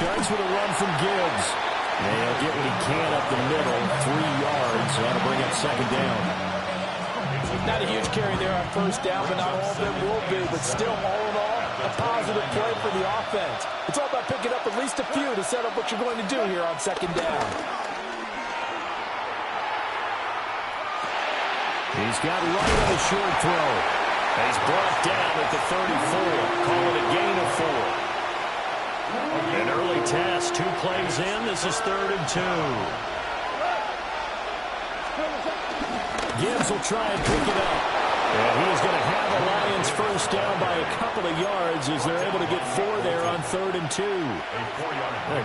starts with a run from Gibbs. And he'll get what he can up the middle, 3 yards. That'll bring up second down. Not a huge carry there on first down, but not all of them will be. But still, all in all, a positive play for the offense. It's all about picking up at least a few to set up what you're going to do here on second down. He's got right on the short throw. He's brought down at the 34. Call it a gain of 4. An early test, 2 plays in. This is 3rd and 2. Gibbs will try and pick it up. And he is going to have the Lions first down by a couple of yards as they're able to get 4 there on 3rd and 2.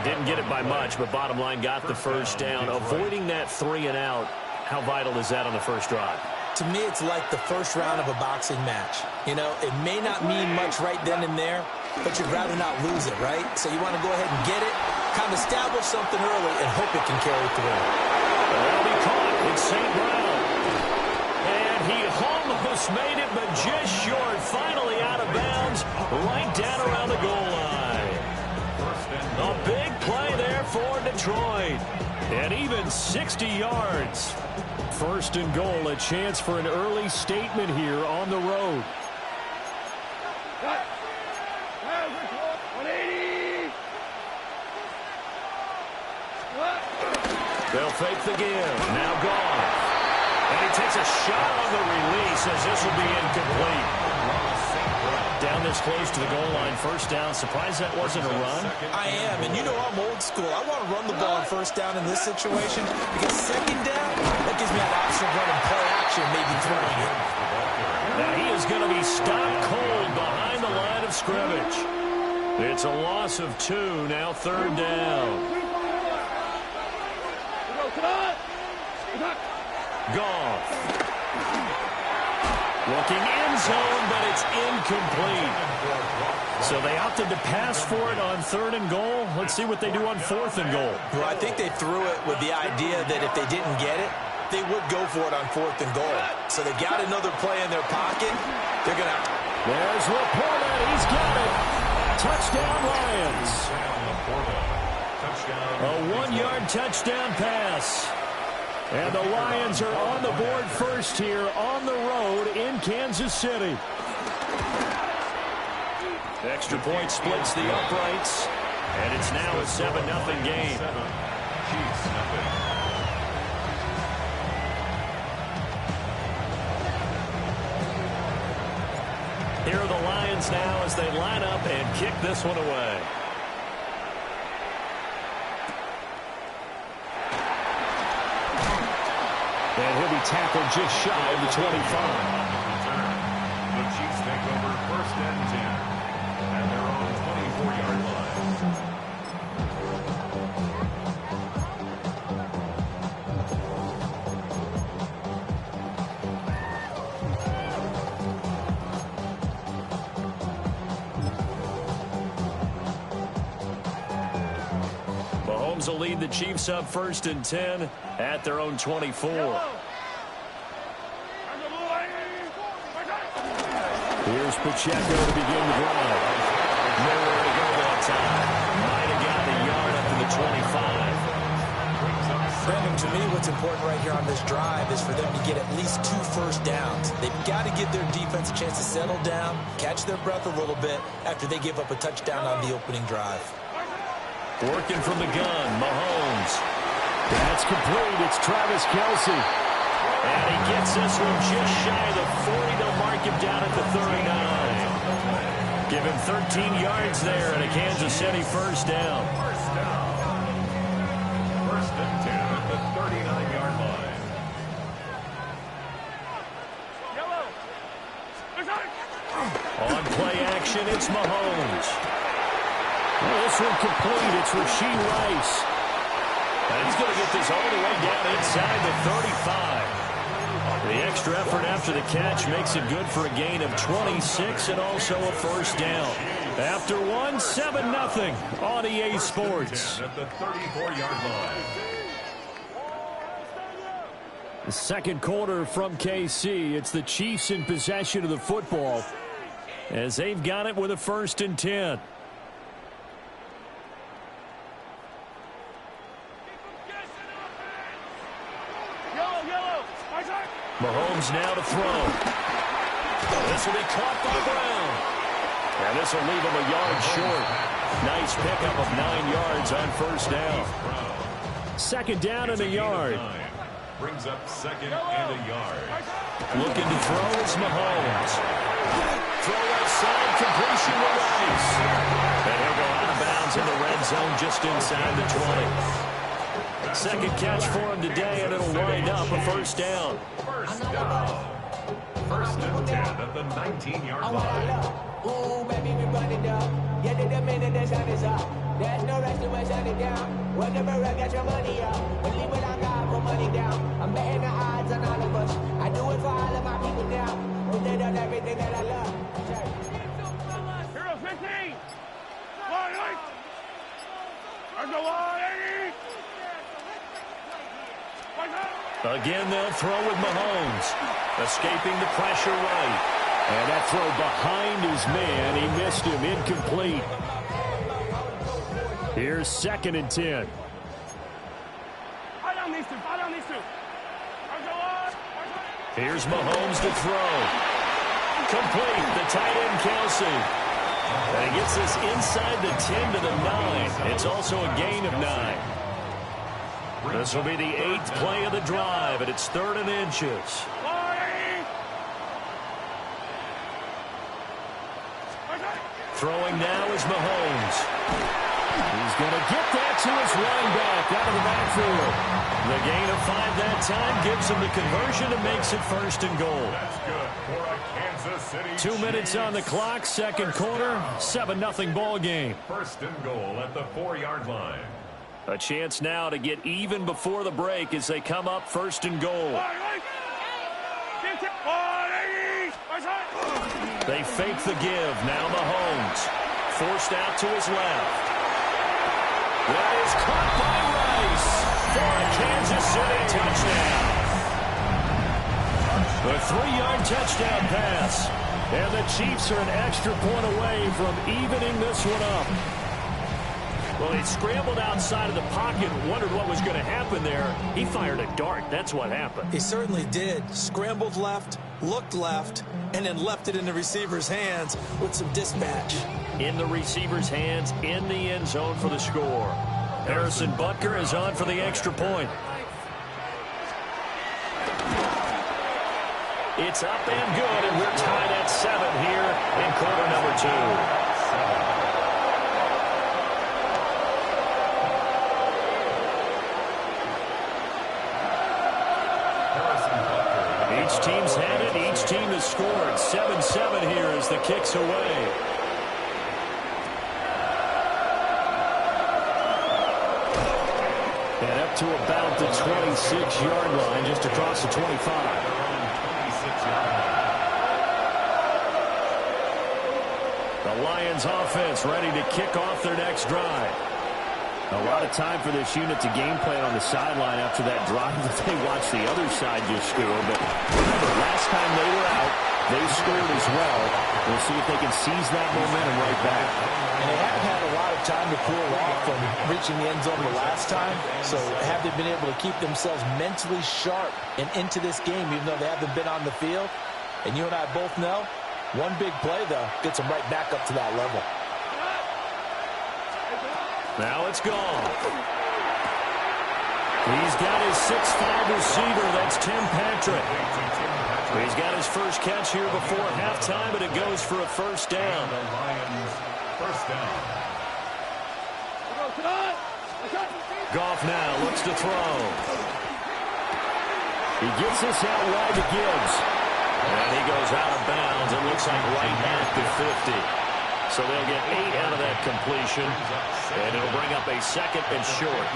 Didn't get it by much, but bottom line got the first down. Avoiding that 3 and out. How vital is that on the first drive? To me, it's like the first round of a boxing match. You know, it may not mean much right then and there, but you'd rather not lose it, right? So you want to go ahead and get it, kind of establish something early, and hope it can carry through. That'll be caught. It's St. Brown. And he almost made it, but just short. Finally out of bounds, right down around the goal line. A big play there for Detroit. And even 60 yards. 1st and goal, a chance for an early statement here on the road. They'll fake the give. Now gone. And he takes a shot on the release as this will be incomplete. Down this close to the goal line, first down. Surprised that wasn't a run? I am, and you know I'm old school. I want to run the ball on first down in this situation because second down, that gives me an option of running play action, maybe throwing it. Now he is going to be stopped cold behind the line of scrimmage. It's a loss of 2, now 3rd down. Goff. Looking end zone, but it's incomplete. So they opted to pass for it on 3rd and goal. Let's see what they do on 4th and goal. Well, I think they threw it with the idea that if they didn't get it, they would go for it on 4th and goal. So they got another play in their pocket. They're going to... There's Laporta. He's got it. Touchdown, Lions. A 1-yard touchdown pass. And the Lions are on the board first here on the road in Kansas City. Extra point splits the uprights. And it's now a 7-0 game. Here are the Lions now as they line up and kick this one away. And he'll be tackled just shy of the 25. The Chiefs take over 1st and 10 at their own 24-yard line. Mahomes will lead the Chiefs up 1st and 10 at their own 24. Here's Pacheco to begin the drive. Nowhere to go that time. Might have got the yard up to the 25. Brandon, to me, what's important right here on this drive is for them to get at least 2 first downs. They've got to give their defense a chance to settle down, catch their breath a little bit after they give up a touchdown on the opening drive. Working from the gun, Mahomes. That's complete. It's Travis Kelce. And he gets this one just shy of the 40. They'll mark him down at the 39. Give him 13 yards there and a Kansas City first down. First and 10 at the 39-yard line. On play action, it's Mahomes. Well, this one complete. It's Rashee Rice. And he's going to get this all the way down inside the 35. The extra effort after the catch makes it good for a gain of 26 and also a first down. After one, 7-0 on EA Sports. At the 34-yard line. The second quarter from KC. It's the Chiefs in possession of the football as they've got it with a 1st and 10. Mahomes now to throw. This will be caught by Brown. And this will leave him a yard short. Nice pickup of 9 yards on first down. Second down and a yard. Brings up second and a yard. Looking to throw is Mahomes. Throw outside, completion to Rice. And he'll go out of bounds in the red zone just inside the 20. Second catch for him today, and it'll wind up a first down. First down. First and 10 at the 19-yard line. Ooh, baby, we run it down. Yeah, the minute the sun is up. There's no rest to shut it down. Whenever I get your money up, believe what I got, put money down. I'm betting the odds on all of us. I do it for all of my people now. Who did on everything that I love. Hero 15. Line. There's no line. Again, they'll throw with Mahomes. Escaping the pressure right. And that throw behind his man. He missed him. Incomplete. Here's second and 10. Here's Mahomes to throw. Complete. The tight end, Kelsey. And he gets this inside the 10 to the 9. It's also a gain of 9. This will be the 8th play of the drive, and it's 3rd and inches. Throwing now is Mahomes. He's going to get that to his running back out of the backfield. The gain of 5 that time gives him the conversion and makes it 1st and goal. That's good for a Kansas City 2 minutes on the clock, second quarter, 7-0 ball game. 1st and goal at the 4-yard line. A chance now to get even before the break as they come up 1st and goal. They fake the give. Now Mahomes. Forced out to his left. That is caught by Rice for a Kansas City touchdown. The 3-yard touchdown pass. And the Chiefs are an extra point away from evening this one up. Well, he scrambled outside of the pocket and wondered what was going to happen there. He fired a dart. That's what happened. He certainly did. Scrambled left, looked left, and then left it in the receiver's hands with some dispatch. In the receiver's hands, in the end zone for the score. Harrison Butker is on for the extra point. It's up and good, and we're tied at 7 here in quarter number 2. Each team's had it. Each team has scored. 7-7 here as the kick's away. And up to about the 26-yard line, just across the 25. The Lions offense ready to kick off their next drive. A lot of time for this unit to game plan on the sideline after that drive that they watched the other side just score. But remember, last time they were out, they scored as well. We'll see if they can seize that momentum right back. And they haven't had a lot of time to cool off from reaching the end zone the last time. So have they been able to keep themselves mentally sharp and into this game, even though they haven't been on the field? And you and I both know, one big play, though, gets them right back up to that level. Now it's gone. He's got his 6'5" receiver. That's Tim Patrick. He's got his first catch here before halftime, and it goes for a first down. The Lions, first down. Goff now looks to throw. He gets this out wide to Gibbs. And he goes out of bounds. It looks like right at the 50. So they'll get 8 out of that completion, and it'll bring up a 2nd and short.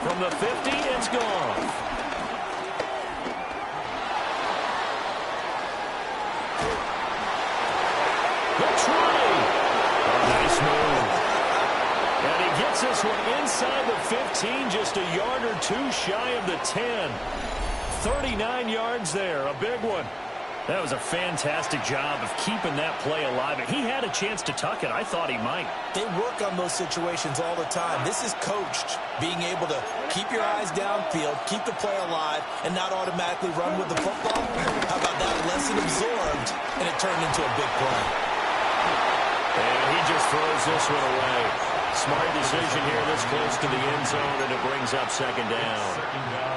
From the 50, it's gone. The 20. A nice move. And he gets this one inside the 15, just a yard or two shy of the 10. 39 yards there, a big one. That was a fantastic job of keeping that play alive. He had a chance to tuck it. I thought he might. They work on those situations all the time. This is coached, being able to keep your eyes downfield, keep the play alive, and not automatically run with the football. How about that lesson absorbed, and it turned into a big play? And he just throws this one away. Smart decision here this close to the end zone, and it brings up second down.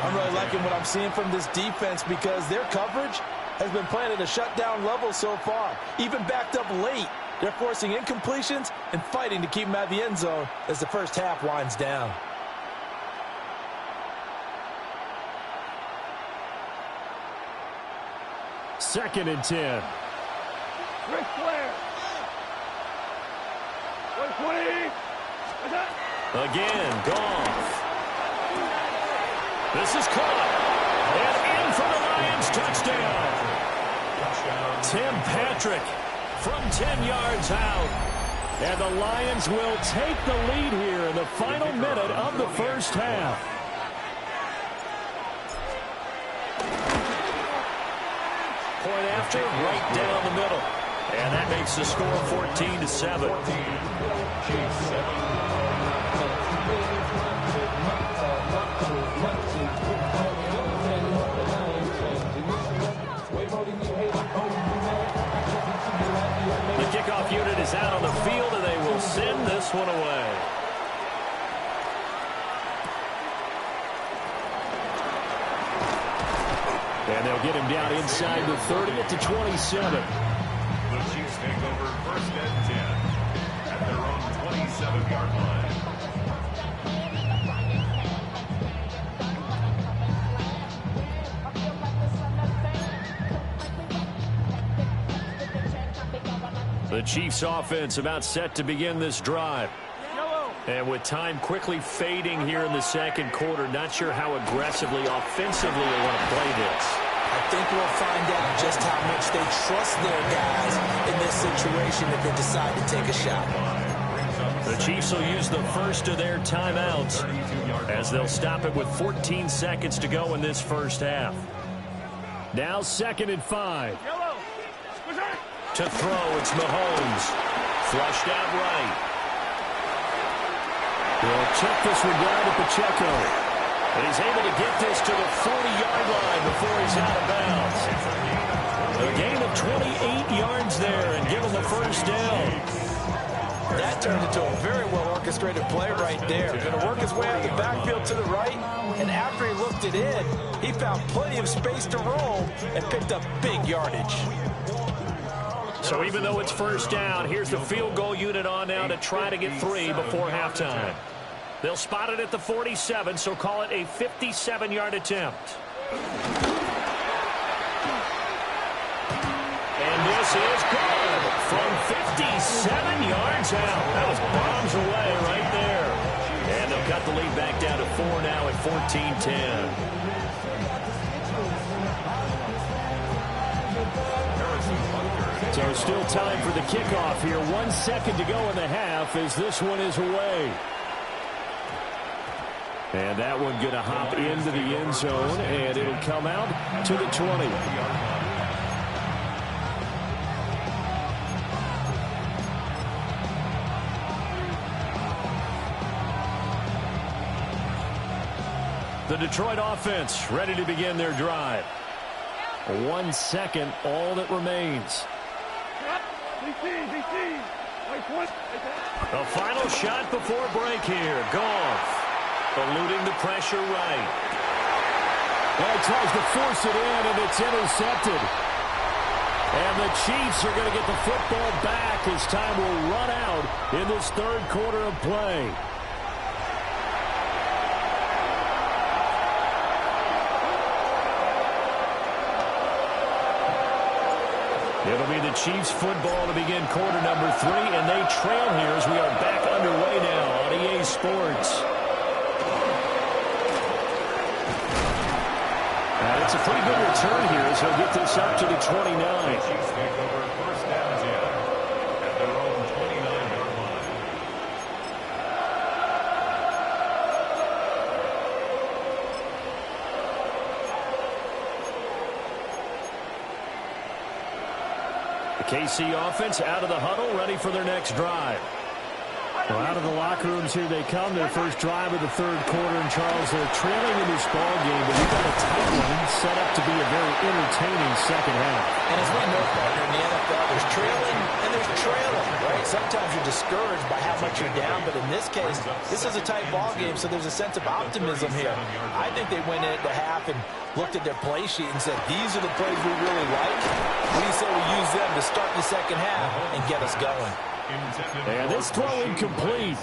I'm really liking what I'm seeing from this defense because their coverage has been playing at a shutdown level so far. Even backed up late, they're forcing incompletions and fighting to keep them out of the end zone as the first half winds down. Second and 10. Rick Flair. 120. Again, Goff. This is caught. And in for the Lions, touchdown. Tim Patrick from 10 yards out. And the Lions will take the lead here in the final minute of the first half. Point after, right down the middle. And that makes the score 14-7. The kickoff unit is out on the field, and they will send this one away. And they'll get him down inside the 30 at the 27. The Chiefs take over first and 10 at their own 27-yard line. The Chiefs offense about set to begin this drive. And with time quickly fading here in the second quarter, not sure how aggressively, offensively they want to play this. I think we'll find out just how much they trust their guys in this situation if they decide to take a shot. The Chiefs will use the first of their timeouts as they'll stop it with 14 seconds to go in this first half. Now 2nd and 5. To throw, it's Mahomes. Flushed out right. He'll check this one down to Pacheco. And he's able to get this to the 40-yard line before he's out of bounds. A gain of 28 yards there and give him the first down. That turned into a very well-orchestrated play right there. Going to work his way out the backfield to the right, and after he looked it in, he found plenty of space to roam and picked up big yardage. So even though it's first down, here's the field goal unit on now to try to get 3 before halftime. They'll spot it at the 47, so call it a 57-yard attempt. And this is good from 57 yards out. That was bombs away right there. And they'll cut the lead back down to 4 now at 14-10. So still time for the kickoff here. 1 second to go in the half as this one is away. And that one going to hop into the end zone, and it'll come out to the 20. The Detroit offense ready to begin their drive. 1 second, all that remains. The final shot before break here. Goff eluding the pressure right. Well, he tries to force it in, and it's intercepted. And the Chiefs are going to get the football back as time will run out in this third quarter of play. It'll be the Chiefs football to begin quarter number 3, and they trail here as we are back underway now on EA Sports. And it's a pretty good return here as he'll get this up to the 29. Chiefs take over first and 10 at their own 29-yard line. The KC offense out of the huddle, ready for their next drive. Well, out of the locker rooms here they come. Their first drive of the third quarter. And, Charles, they're trailing in this ball game, but we've got a tight one set up to be a very entertaining second half. And as we know, partner, in the NFL, there's trailing and there's trailing, right? Sometimes you're discouraged by how much you're down, but in this case, this is a tight ball game, so there's a sense of optimism here. I think they went into half and looked at their play sheet and said, these are the plays we really like. What do you say we use them to start the second half and get us going? And this throw incomplete.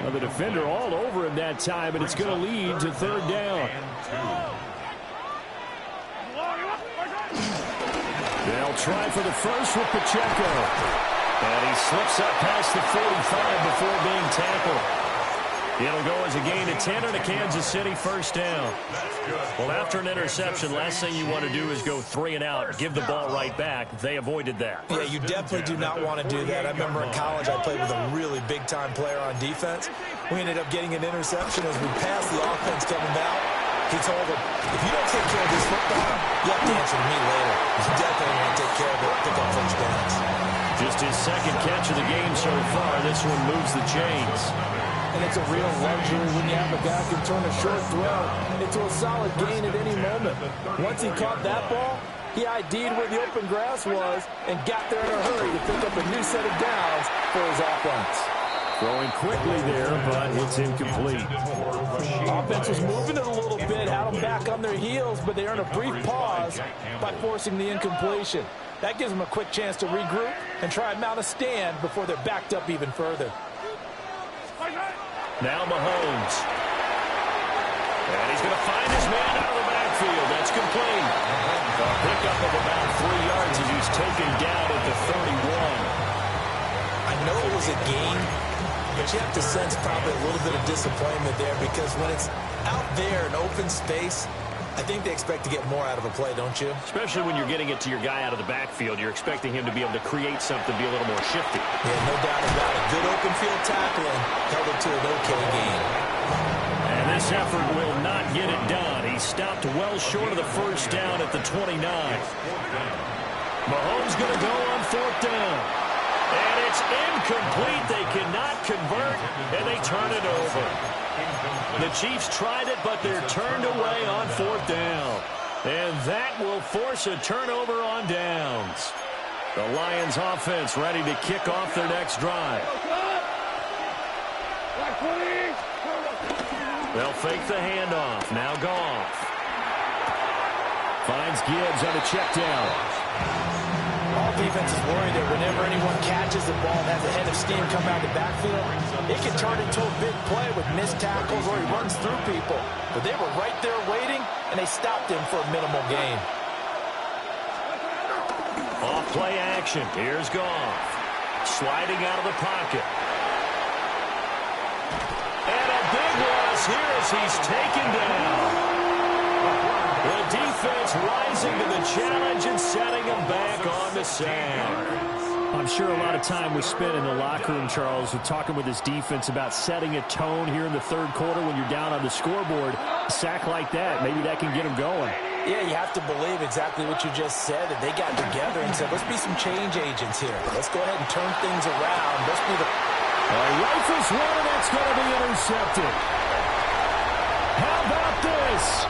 Well, the defender all over him that time, and it's going to lead to third down. They'll try for the first with Pacheco. And he slips up past the 45 before being tackled. It'll go as a gain of 10 and a Kansas City first down. Well, after an interception, last thing you want to do is go 3 and out, give the ball right back. They avoided that. Yeah, you definitely do not want to do that. I remember in college I played with a really big-time player on defense. We ended up getting an interception as we passed the offense coming out. He told him, if you don't take care of this football, you have to answer to me later. You definitely want to take care of it, pick up first downs. Just his second catch of the game so far. This one moves the chains. And it's a real luxury when you have a guy who can turn a short throw into a solid gain at any moment. Once he caught that ball, he ID'd where the open grass was and got there in a hurry to pick up a new set of downs for his offense. Throwing quickly there, but it's incomplete. Offense was moving it a little bit, had them back on their heels, but they earned a brief pause by forcing the incompletion. That gives them a quick chance to regroup and try and mount a stand before they're backed up even further. Now Mahomes. And he's going to find his man out of the backfield. That's complete. A pickup of about 3 yards as he's taken down at the 31. I know it was a gain, but you have to sense probably a little bit of disappointment there because when it's out there in open space, I think they expect to get more out of a play, don't you? Especially when you're getting it to your guy out of the backfield. You're expecting him to be able to create something, be a little more shifty. Yeah, no doubt about it. Good open field tackling held it to an okay gain. And this effort will not get it done. He stopped well short of the first down at the 29. Mahomes going to go on 4th down. And it's incomplete. They cannot convert, and they turn it over. The Chiefs tried it, but they're turned away on 4th down. And that will force a turnover on downs. The Lions offense ready to kick off their next drive. They'll fake the handoff. Now Goff. Finds Gibbs on a check down. All defenses worry that whenever anyone catches the ball and has a head of steam come out of the backfield, it can turn into a big play with missed tackles or he runs through people. But they were right there waiting, and they stopped him for a minimal gain. Off play action. Here's Goff. Sliding out of the pocket. And a big loss here as he's taken down. The defense rising to the challenge and setting him back on the sack. I'm sure a lot of time was spent in the locker room, Charles, with talking with his defense about setting a tone here in the third quarter when you're down on the scoreboard. A sack like that, maybe that can get him going. Yeah, you have to believe exactly what you just said, that they got together and said, let's be some change agents here. Let's go ahead and turn things around. Let's be the... Rifles one, and that's going to be intercepted. How about this?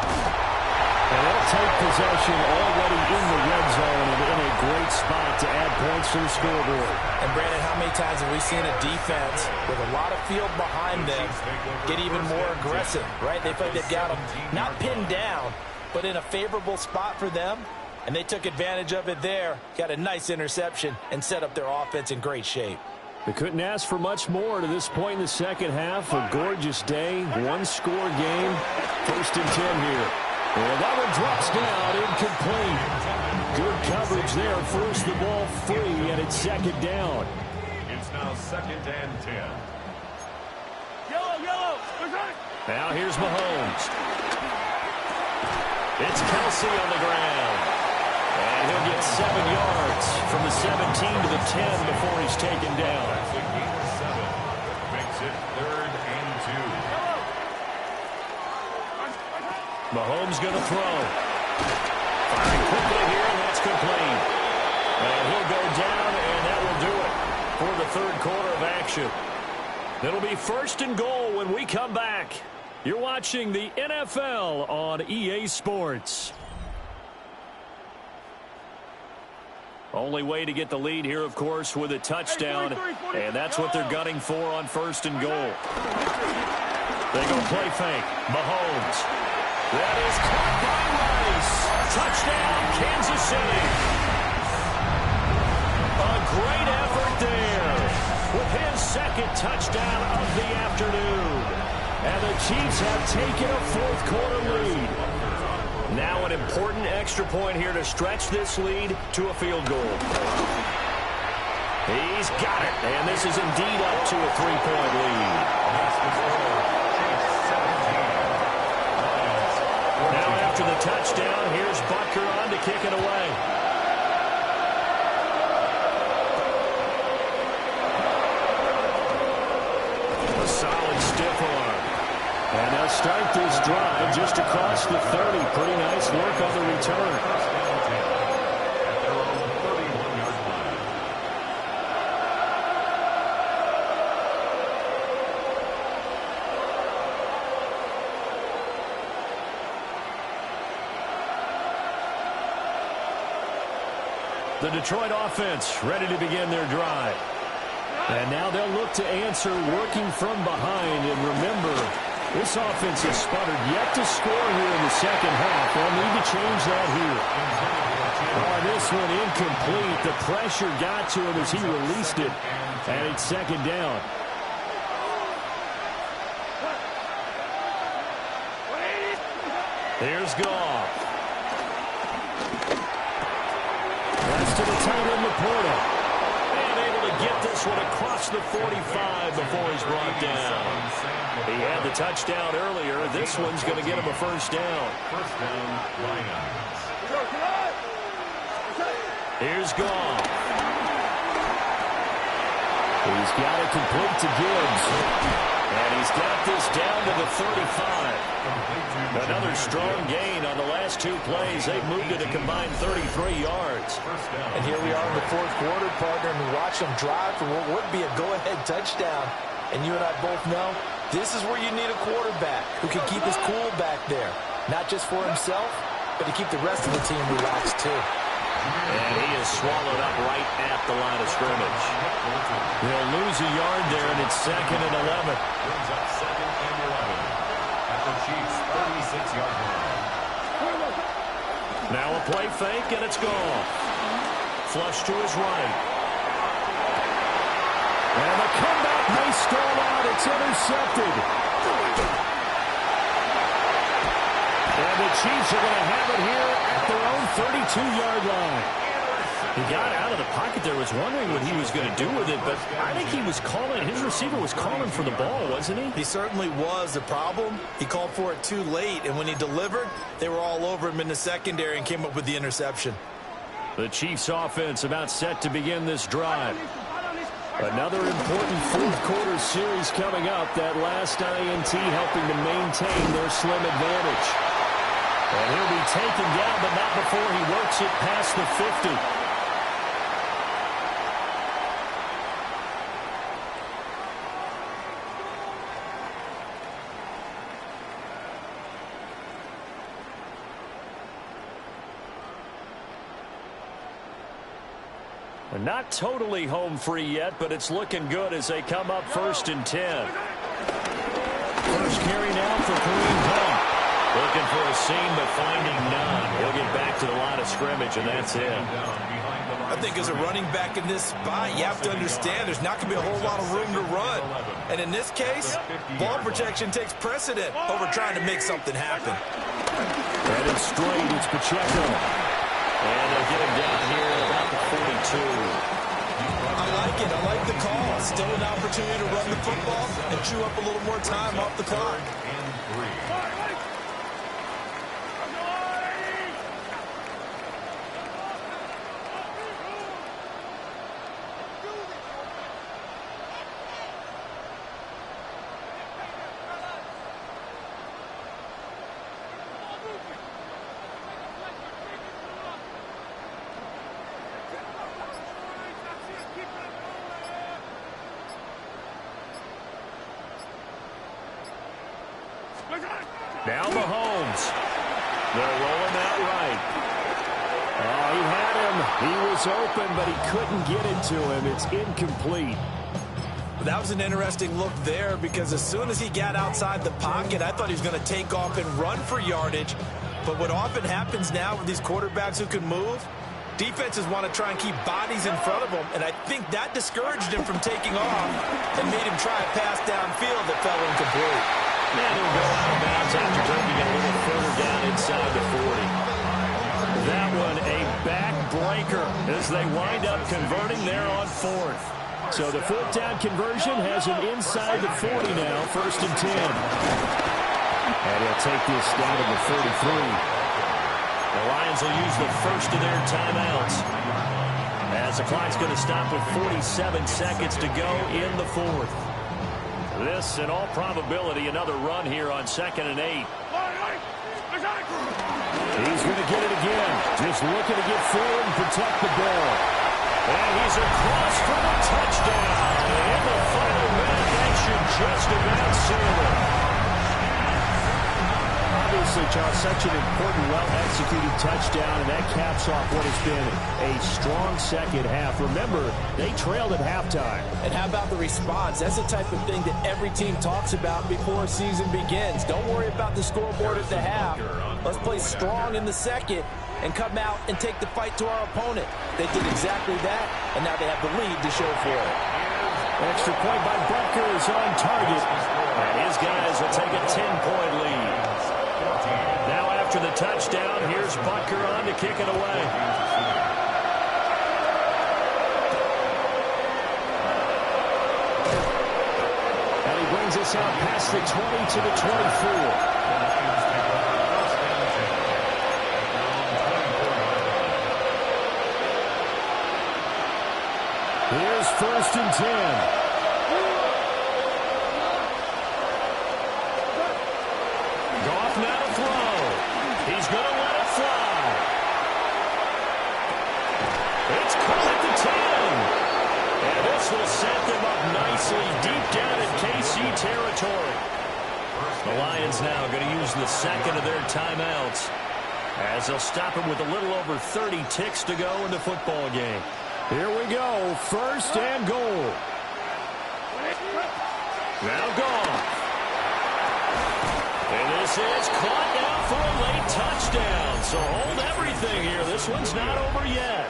And they'll take possession already in the red zone and in a great spot to add points to the scoreboard. And, Brandon, how many times have we seen a defense with a lot of field behind them get even more aggressive, right? They felt they've got them not pinned down, but in a favorable spot for them, and they took advantage of it there, got a nice interception, and set up their offense in great shape. They couldn't ask for much more to this point in the second half. A gorgeous day, one-score game, 1st and 10 here. And that one drops down, incomplete. Good coverage there, forced the ball free, and it's 2nd down. It's now 2nd and 10. Now here's Mahomes. It's Kelsey on the ground. And he'll get 7 yards from the 17 to the 10 before he's taken down. That's a gain of 7. Makes it 3rd and 2. Mahomes going to throw. Firing quickly here, and that's complete. And he'll go down, and that will do it for the third quarter of action. It'll be 1st and goal when we come back. You're watching the NFL on EA Sports. Only way to get the lead here, of course, with a touchdown. And that's what they're gunning for on 1st and goal. They go play fake. Mahomes. That is caught by Rice. Touchdown, Kansas City. A great effort there with his second touchdown of the afternoon. And the Chiefs have taken a fourth-quarter lead. Now an important extra point here to stretch this lead to a field goal. He's got it, and this is indeed up to a 3-point lead. Now after the touchdown, here's Butker on to kick it away. A solid stiff arm. And they'll start this drive just across the 30. Pretty nice work on the return. The Detroit offense ready to begin their drive. And now they'll look to answer working from behind. And remember, this offense has sputtered yet to score here in the second half. They'll need to change that here. Oh, this one incomplete. The pressure got to him as he released it. And it's 2nd down. Here's Goff. That's to the tight end, Laporta. And able to get this one across the 45 before he's brought down. He had the touchdown earlier. This one's going to get him a 1st down. First down, Lions. Here's Goff. He's got it complete to Gibbs. And he's got this down to the 35. Another strong gain on the last 2 plays. They've moved it a combined 33 yards. And here we are in the fourth quarter, partner, and we watch them drive for what would be a go-ahead touchdown. And you and I both know this is where you need a quarterback who can keep his cool back there. Not just for himself, but to keep the rest of the team relaxed too. And he is swallowed up right at the line of scrimmage. They'll lose a yard there, and it's 2nd and 11. Brings up 2nd and 11 at the Chiefs' 36-yard line. Now a play fake, and it's gone. Flush to his right. And the comeback may stall out. It's intercepted. And the Chiefs are going to have it here at their own 32-yard line. He got out of the pocket there, was wondering what he was going to do with it, but I think he was calling, his receiver was calling for the ball, wasn't he? He certainly was. The problem, he called for it too late, and when he delivered, they were all over him in the secondary and came up with the interception. The Chiefs offense about set to begin this drive. Another important fourth quarter series coming up. That last INT helping to maintain their slim advantage. And he'll be taken down, but not before he works it past the 50. Not totally home free yet, but it's looking good as they come up 1st and 10. First carry now for Kareem Hunt. Looking for a seam, but finding none. He'll get back to the line of scrimmage, and that's it. I think as a running back in this spot, you have to understand there's not going to be a whole lot of room to run. And in this case, ball protection takes precedent over trying to make something happen. Headed straight, it's Pacheco. And they'll get him down here at about the 42. I like it. I like the call. Still an opportunity to run the football and chew up a little more time off the clock. Now Mahomes. They're rolling out right. Oh, he had him. He was open, but he couldn't get it to him. It's incomplete. That was an interesting look there because as soon as he got outside the pocket, I thought he was going to take off and run for yardage. But what often happens now with these quarterbacks who can move, defenses want to try and keep bodies in front of them, and I think that discouraged him from taking off and made him try a pass downfield that fell incomplete. And he'll go out of bounds after taking it a little further down inside the 40. That one a backbreaker as they wind up converting there on fourth. So the fourth down conversion has him inside the 40 now, 1st and 10. And he'll take this down to the 33. The Lions will use the first of their timeouts as the clock's going to stop with 47 seconds to go in the fourth. This, in all probability, another run here on 2nd and 8. He's going to get it again. Just looking to get forward and protect the ball. And he's across for the touchdown. In the final minute, that should just about seal it. Obviously, Charles, such an important, well-executed touchdown, and that caps off what has been a strong second half. Remember, they trailed at halftime. And how about the response? That's the type of thing that every team talks about before a season begins. Don't worry about the scoreboard at the half. Let's play strong in the second and come out and take the fight to our opponent. They did exactly that, and now they have the lead to show for it. Extra point by Butker is on target, and his guys will take a 10-point lead. Now after the touchdown, here's Butker on to kick it away. And he brings us out past the 20 to the 24. Here's 1st and 10. Goff now to throw. He's going to let it fly. It's caught at the 10. And this will set them up nicely deep down in KC territory. The Lions now going to use the second of their timeouts as they'll stop him with a little over 30 ticks to go in the football game. Here we go, 1st and goal. Now Goff. And this is caught now for a late touchdown. So hold everything here. This one's not over yet.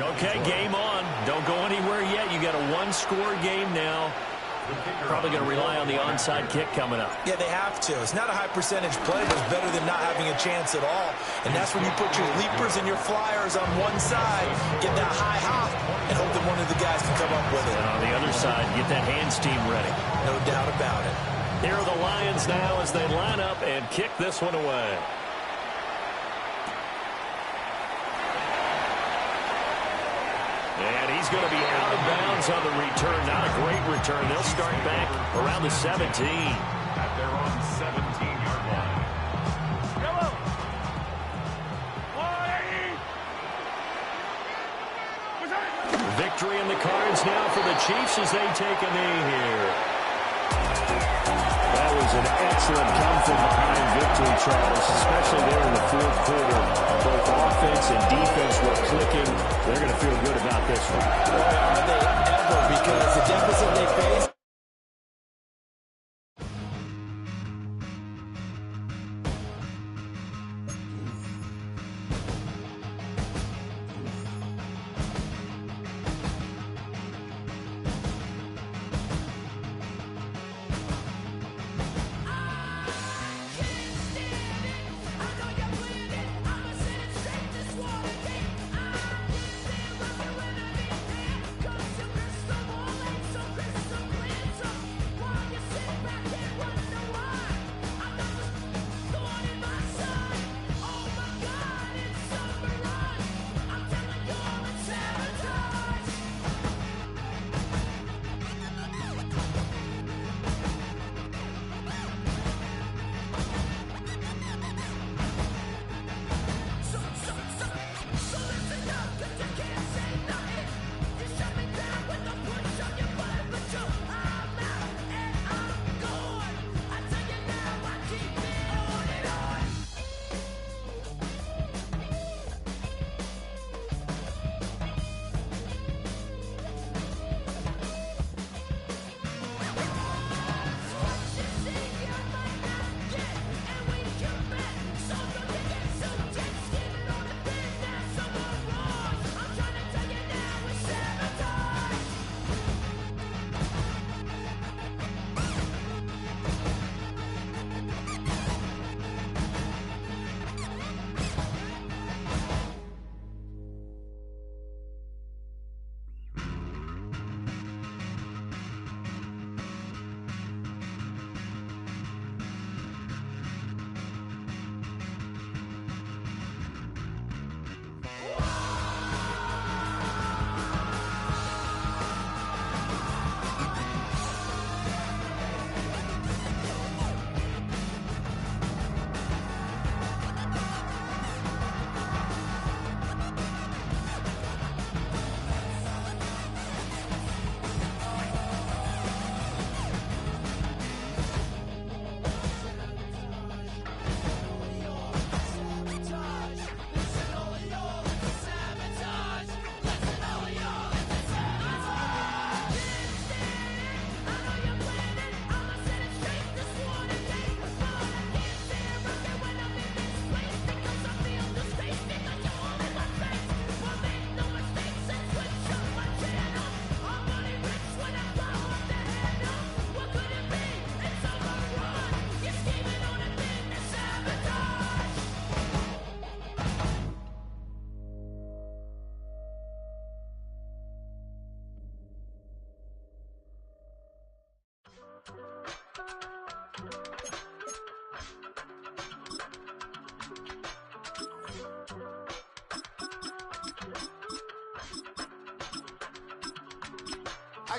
Okay, game on. Don't go anywhere yet. You got a one-score game now. Probably going to rely on the onside kick coming up. Yeah, they have to. It's not a high-percentage play, but it's better than not having a chance at all. And that's when you put your leapers and your flyers on one side, get that high hop, and hope that one of the guys can come up with it. And on the other side, get that hands team ready. No doubt about it. Here are the Lions now as they line up and kick this one away. And he's going to be out of bounds on the return. Not a great return. They'll start back around the 17. At their own 17-yard line. Victory in the cards now for the Chiefs as they take a knee here. That was an excellent come-from-behind victory, Charles, especially there in the fourth quarter. Both offense and defense were clicking. They're going to feel good about this one. Boy, are they ever, because the deficit they face.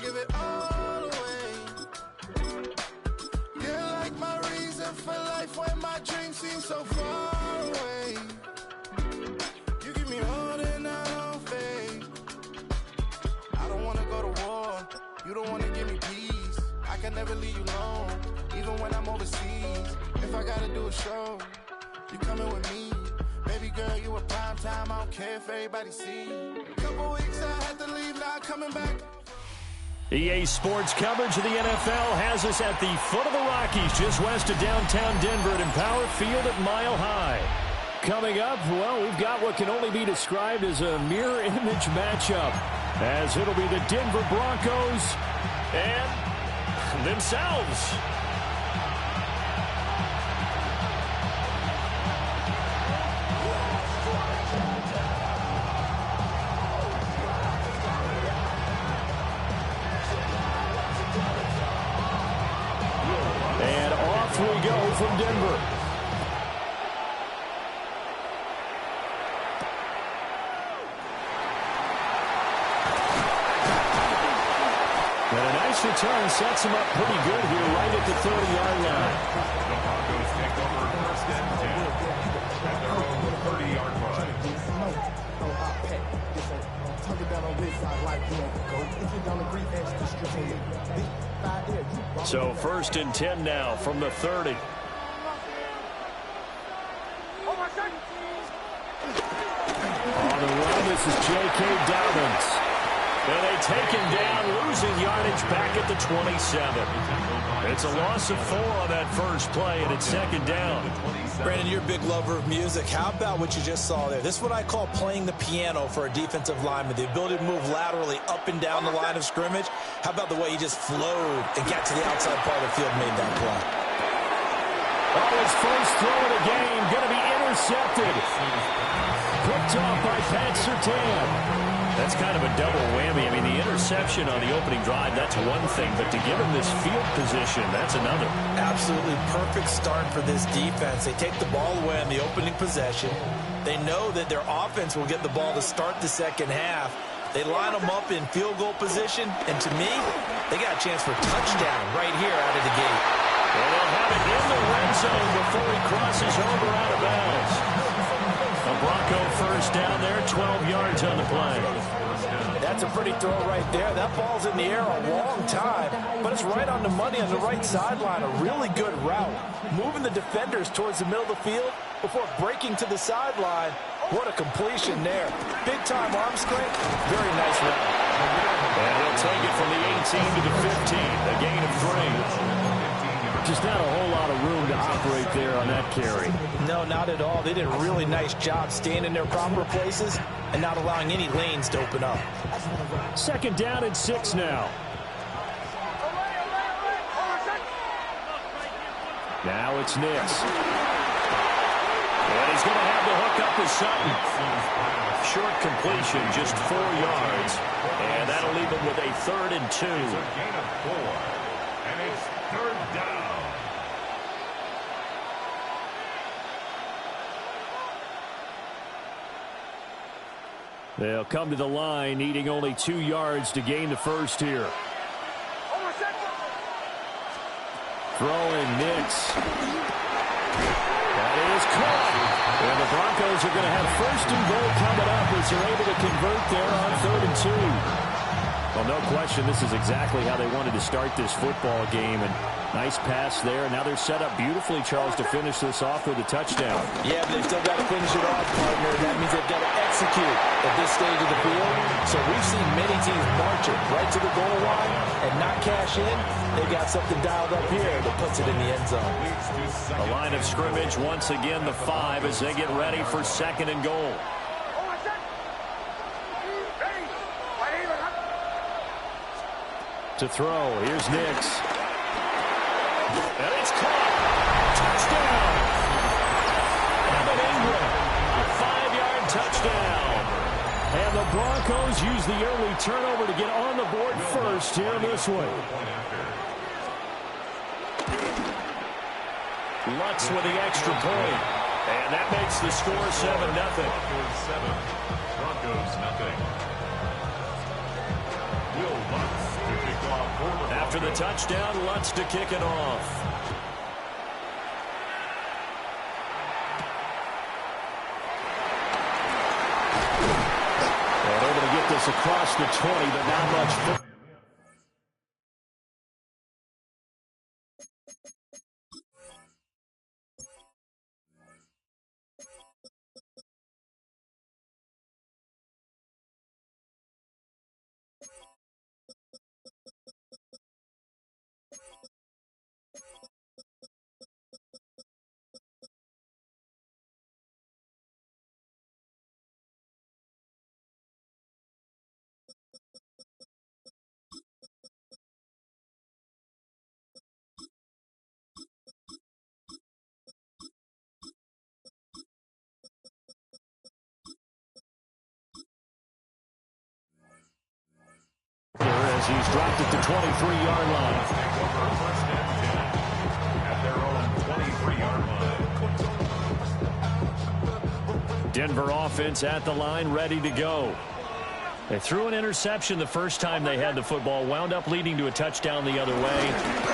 give it all away. You're like my reason for life when my dreams seem so far away. You give me all that I don't fade. I don't wanna go to war. You don't wanna give me peace. I can never leave you alone, even when I'm overseas. If I gotta do a show, you coming with me. Baby girl, you a prime time. I don't care if everybody see. Couple weeks I had to leave, now coming back. EA Sports coverage of the NFL has us at the foot of the Rockies, just west of downtown Denver at Empower Field at Mile High. Coming up, well, we've got what can only be described as a mirror image matchup, as it'll be the Denver Broncos and themselves. And off we go from Denver. And a nice return sets him up pretty good here right at the 30-yard line. The Broncos take over first and 10 at their own 30-yard line. So first and 10 now from the 30. On the run, this is J.K. Dobbins. And they take him down, losing yardage back at the 27. It's a loss of 4 on that first play, and it's second down. Brandon, you're a big lover of music. How about what you just saw there? This is what I call playing the piano for a defensive lineman, the ability to move laterally up and down the line of scrimmage. How about the way he just flowed and got to the outside part of the field and made that play? Oh, his first throw of the game going to be intercepted. Picked off by Pat Surtain. That's kind of a double whammy. I mean, the interception on the opening drive, that's one thing, but to give him this field position, that's another. Absolutely perfect start for this defense. They take the ball away on the opening possession. They know that their offense will get the ball to start the second half. They line them up in field goal position, and to me, they got a chance for a touchdown right here out of the gate. Well, they'll have it in the red zone before he crosses over out of bounds. A Bronco first down there, 12 yards on the play. That's a pretty throw right there. That ball's in the air a long time, but it's right on the money on the right sideline. A really good route. Moving the defenders towards the middle of the field before breaking to the sideline. What a completion there. Big-time arm strength. Very nice route. And he'll take it from the 18 to the 15, a gain of 3. Just not a whole lot of room to operate there on that carry. No, not at all. They did a really nice job staying in their proper places and not allowing any lanes to open up. Second down and 6 now. Now it's Nix. And he's going to have the hook up to Sutton. Short completion, just 4 yards. And that'll leave him with a 3rd and 2. It's a gain of 4. And it's 3rd down. They'll come to the line, needing only 2 yards to gain the first here. Throwing Nix. That is caught. And the Broncos are going to have first and goal coming up as they're able to convert there on 3rd and 2. Well, no question, this is exactly how they wanted to start this football game. And nice pass there. Now they're set up beautifully, Charles, to finish this off with a touchdown. Yeah, but they've still got to finish it off, partner. That means they've got to execute at this stage of the field. So we've seen many teams march it right to the goal line and not cash in. They've got something dialed up here that puts it in the end zone. A line of scrimmage, once again, the 5 as they get ready for 2nd and goal. To throw, here's Nix. And it's caught. Touchdown. Evan Ingram, a 5-yard touchdown. And the Broncos use the early turnover to get on the board first here in this one. Lutz with the extra point. And that makes the score 7-0. Broncos 7, Broncos nothing. Will Lutz to kick After the touchdown, Lutz to kick it off. And able to get this across the 20, but not much. As he's dropped at the 23-yard line. At their own 23-yard line. Denver offense at the line, ready to go. They threw an interception the first time they had the football, wound up leading to a touchdown the other way.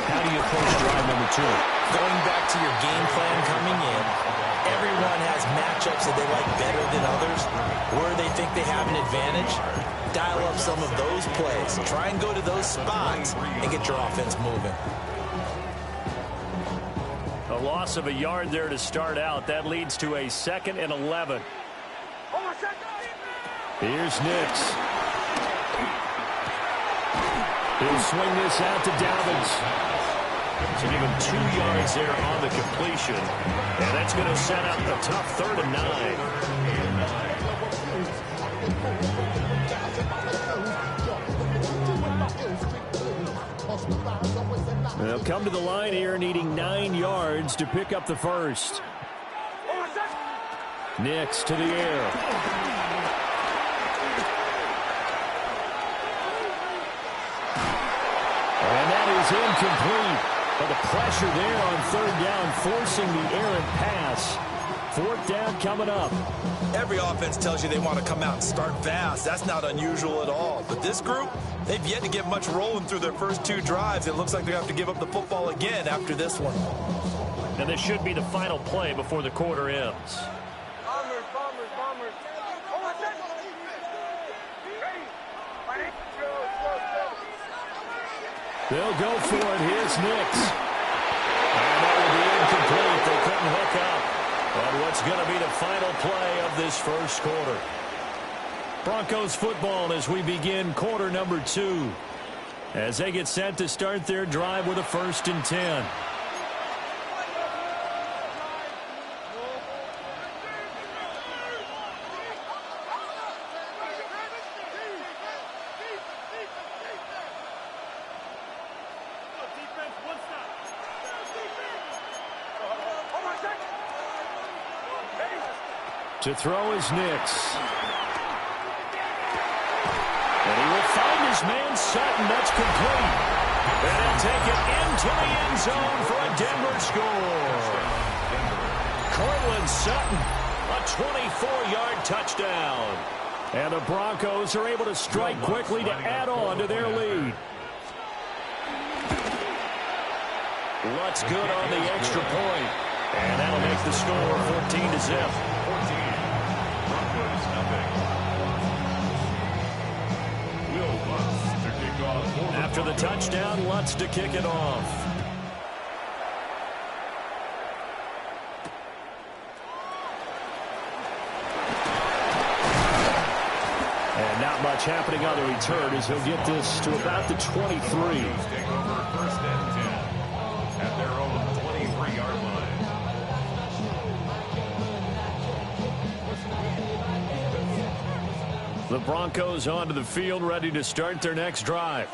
How do you approach drive number 2? Going back to your game plan coming in, everyone has matchups that they like better than others. Where they think they have an advantage, dial up some of those plays. Try and go to those spots and get your offense moving. A loss of a yard there to start out. That leads to a 2nd and 11. Here's Nix. He'll swing this out to Dobbins. So give him 2 yards there on the completion. And that's going to set up a tough 3rd and 9. They'll come to the line here needing 9 yards to pick up the first. Nix to the air. And that is incomplete. But the pressure there on 3rd down, forcing the errant pass. 4th down coming up. Every offense tells you they want to come out and start fast. That's not unusual at all. But this group, they've yet to get much rolling through their first 2 drives. It looks like they have to give up the football again after this one. And this should be the final play before the quarter ends. They'll go for it. Here's Nix. And that will be incomplete. They couldn't hook up. And what's going to be the final play of this first quarter? Broncos football as we begin quarter number 2. As they get set to start their drive with a 1st and 10. To throw is Nix. And he will find his man Sutton. That's complete. And he'll take it into the end zone for a Denver score. Cortland Sutton, a 24-yard touchdown. And the Broncos are able to strike quickly to add on to their lead. Lutz good on the extra point. And that'll make the score 14-0. After the touchdown, Lutz to kick it off. And not much happening on the return as he'll get this to about the 23. Take over 1st and 10 at their own 23-yard line. The Broncos onto the field, ready to start their next drive.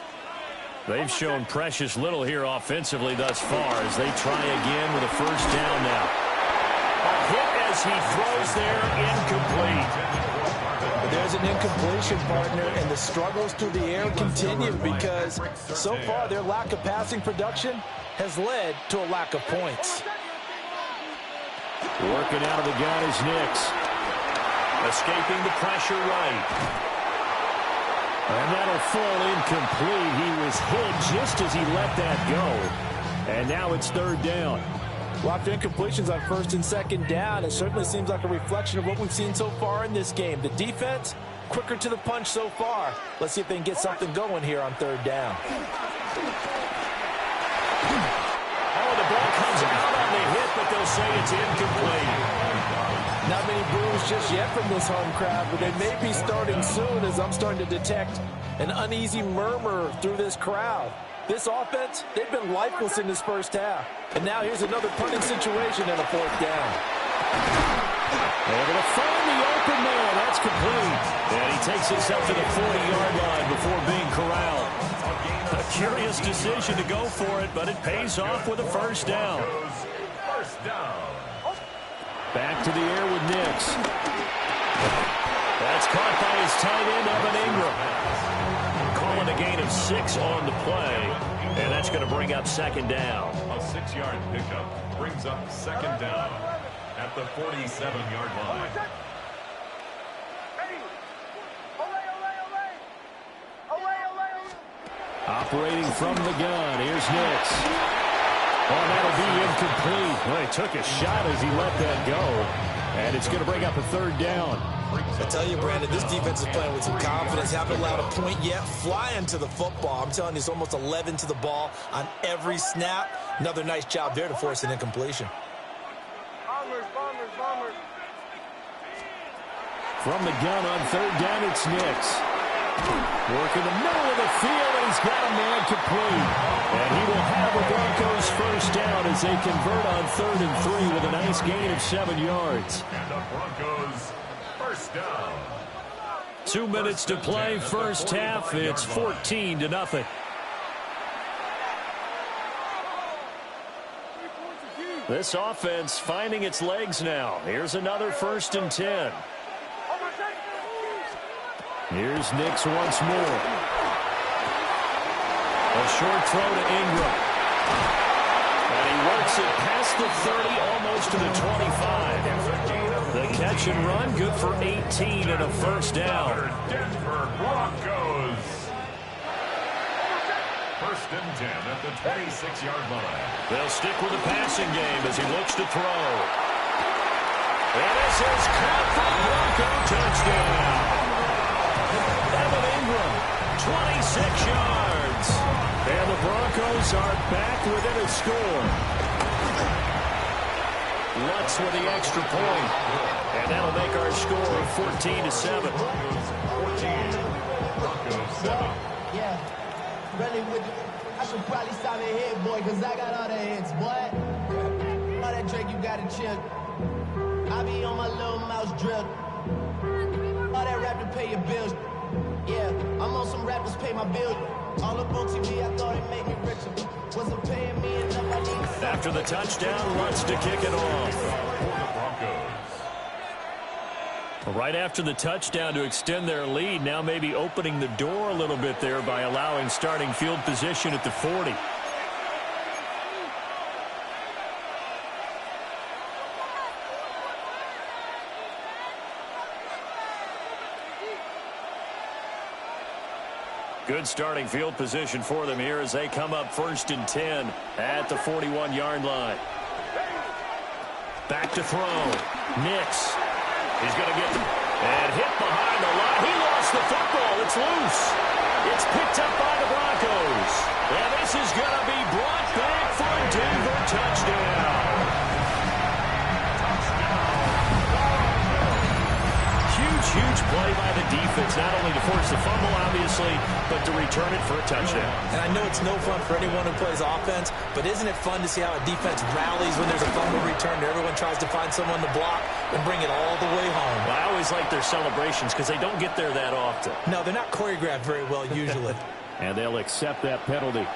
They've shown precious little here offensively thus far as they try again with a 1st down now. A hit as he throws there, incomplete. There's an incompletion, partner, and the struggles through the air continue because so far their lack of passing production has led to a lack of points. Working out of the gun is Nix. Escaping the pressure right. And that'll fall incomplete. He was hit just as he let that go. And now it's third down. Lots of incompletions on first and second down. It certainly seems like a reflection of what we've seen so far in this game. The defense, quicker to the punch so far. Let's see if they can get something going here on third down. Oh, the ball comes out on the hit, but they'll say it's incomplete. Not many boos just yet from this home crowd, but they may be starting soon as I'm starting to detect an uneasy murmur through this crowd. This offense, they've been lifeless in this first half. And now here's another punting situation and a fourth down. Able to find the open man. That's complete. And he takes this up to the 40-yard line before being corralled. A curious decision to go for it, but it pays off with a first down. Back to the air with Nix. That's caught by his tight end, Evan Ingram. Calling a gain of 6 on the play, and that's going to bring up second down. A 6-yard pickup brings up second down at the 47-yard line. Operating from the gun, here's Nix. Oh, that'll be incomplete. Well, he took a shot as he let that go. And it's going to bring up a third down. I tell you, Brandon, this defense is playing with some confidence. Haven't allowed a point yet. Flying to the football. I'm telling you, it's almost 11 to the ball on every snap. Another nice job there to force an incompletion. From the gun on third down, it's Nix. Working the middle of the field, and he's got a man complete. And he will have the Broncos first down as they convert on 3rd and 3 with a nice gain of 7 yards. And the Broncos first down. 2 minutes to play, first half. It's 14-0. This offense finding its legs now. Here's another 1st and 10. Here's Nix once more. A short throw to Ingram. And he works it past the 30, almost to the 25. The catch and run, good for 18 and a first down. Denver Broncos. 1st and 10 at the 26-yard line. They'll stick with the passing game as he looks to throw. And this is caught for Bronco touchdown. Evan Ingram, 26 yards. And the Broncos are back within a score. Lutz with the extra point. And that'll make our score 14-7. 14, Broncos 7. Yeah, really with you. I should probably stop it here, boy, because I got all the hits, boy. All that Drake, you got to chill. I be on my little mouse drill. All that rap to pay your bills. Yeah, I'm on some rappers pay my bill. All up on TV, I thought it made me richer. Wasn't paying me enough, I need something. After the touchdown, Lutz to kick it off. For the Broncos. Right after the touchdown to extend their lead, now maybe opening the door a little bit there by allowing starting field position at the 40. Good starting field position for them here as they come up 1st and 10 at the 41-yard line. Back to throw. Nix. He's going to get the and hit behind the line. He lost the football. It's loose. It's picked up by the Broncos. And this is going to be brought back for a Denver touchdown. Huge play by the defense, not only to force the fumble, obviously, but to return it for a touchdown. And I know it's no fun for anyone who plays offense, but isn't it fun to see how a defense rallies when there's a fumble return and everyone tries to find someone to block and bring it all the way home? Well, I always like their celebrations because they don't get there that often. No, they're not choreographed very well usually. And they'll accept that penalty.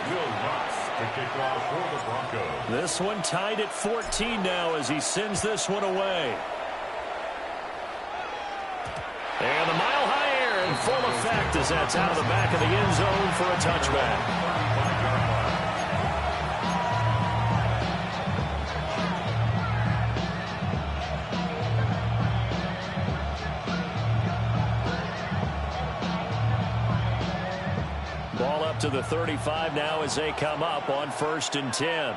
Will Lutz to kick off for the Broncos. This one tied at 14 now as he sends this one away. And the mile-high air in full effect as that's out of the back of the end zone for a touchback. out to the 35 now as they come up on 1st and 10.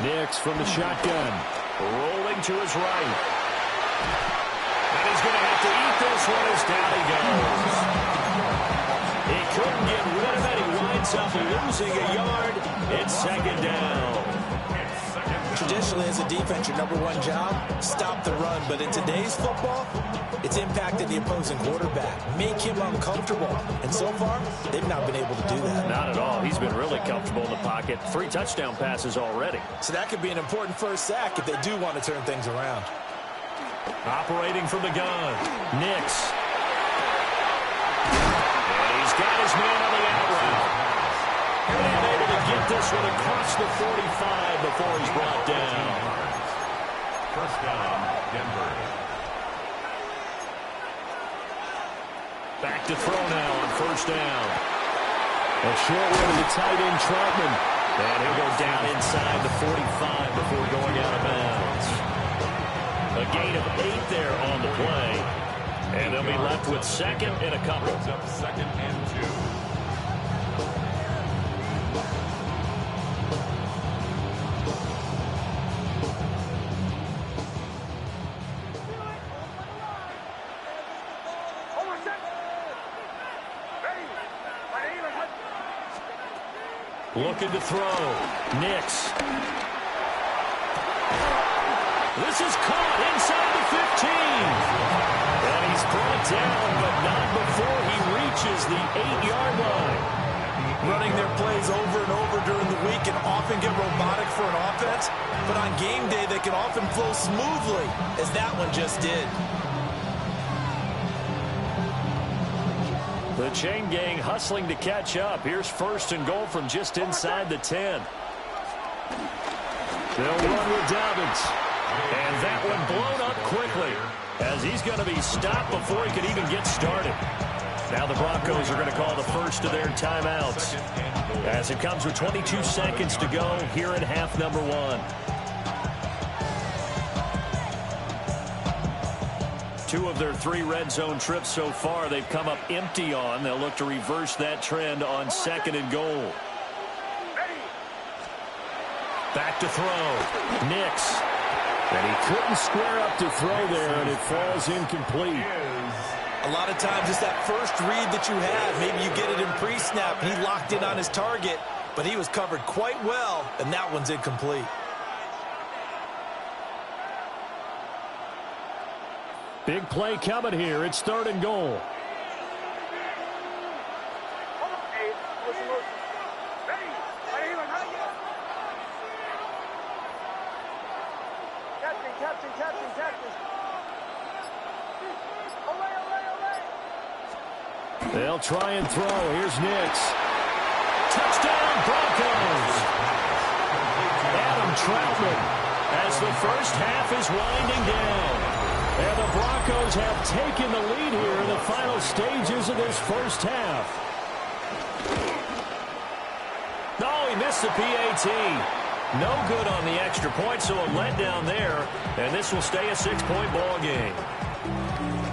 Nix from the shotgun. Rolling to his right. And he's going to have to eat this one as down he goes. He couldn't get rid of it. He winds up losing a yard. It's 2nd down. Traditionally, as a defense, your number one job, stop the run. But in today's football, it's impacting the opposing quarterback. Make him uncomfortable. And so far, they've not been able to do that. Not at all. He's been really comfortable in the pocket. 3 touchdown passes already. So that could be an important first sack if they do want to turn things around. Operating from the gun. Nix. And he's got his man on the out route. And able to get this one across the 45 before he's brought down. 1st down, Denver. Back to throw now on 1st down. A short one to the tight end, Troutman. And he'll go down inside the 45 before going out of bounds. A gain of 8 there on the play. And they'll be left with 2nd and a couple. Brings up 2nd and 2. Looking to throw. Nix. This is caught inside the 15. And he's brought down, but not before he reaches the 8-yard line. Running their plays over and over during the week can often get robotic for an offense, but on game day they can often flow smoothly, as that one just did. The chain gang hustling to catch up. Here's 1st and goal from just inside the 10. They'll run with Dobbins. And that one blown up quickly as he's going to be stopped before he can even get started. Now the Broncos are going to call the first of their timeouts as it comes with 22 seconds to go here in half number 1. 2 of their 3 red zone trips so far they've come up empty on. They'll look to reverse that trend on 2nd and goal. Back to throw. Nix. And he couldn't square up to throw there, and it falls incomplete. A lot of times it's that first read that you have. Maybe you get it in pre-snap. He locked in on his target, but he was covered quite well, and that one's incomplete. Big play coming here. It's 3rd and goal. They'll try and throw. Here's Nix. Touchdown, Broncos. Adam Troutman as the first half is winding down. And the Broncos have taken the lead here in the final stages of this first half. No, he missed the PAT. No good on the extra point, so a letdown there. And this will stay a 6-point ball game.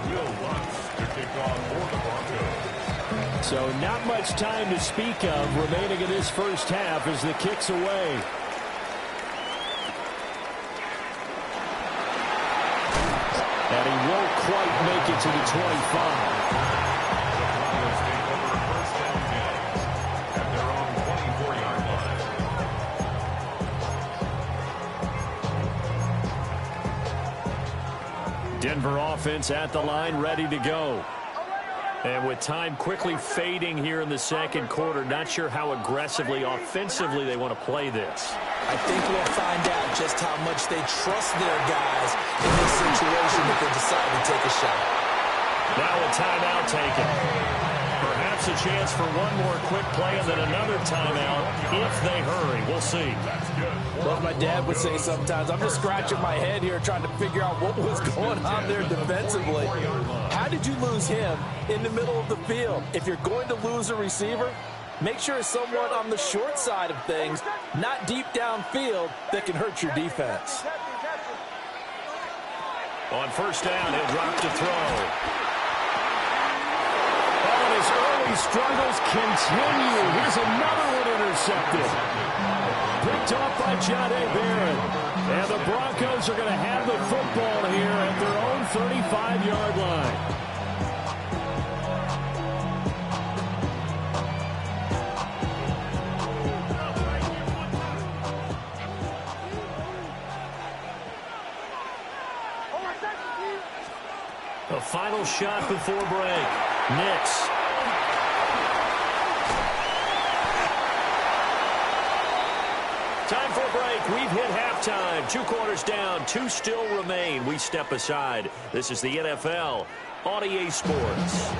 Will Lutz to kick off for the Broncos. So not much time to speak of remaining in this first half as the kick's away. And he won't quite make it to the 25. Broncos take over 1st and 10 at their own 24-yard line. Denver offense at the line, ready to go. And with time quickly fading here in the 2nd quarter, not sure how aggressively, offensively they want to play this. I think we'll find out just how much they trust their guys in this situation if they decide to take a shot. Now a timeout taken. Perhaps a chance for one more quick play and then another timeout if they hurry. We'll see. Well, my dad would say sometimes, I'm just scratching my head here trying to figure out what was going on there defensively. How did you lose him in the middle of the field? If you're going to lose a receiver, make sure it's someone on the short side of things, not deep downfield, that can hurt your defense. On 1st down, he'll drop to throw. and his early struggles continue. Here's another one intercepted. Picked off by John A. Barron. And the Broncos are going to have the football here at their own 35-yard line. A final shot before break. Knicks. Time for a break. We've hit halftime. 2 quarters down. 2 still remain. We step aside. This is the NFL on EA Sports.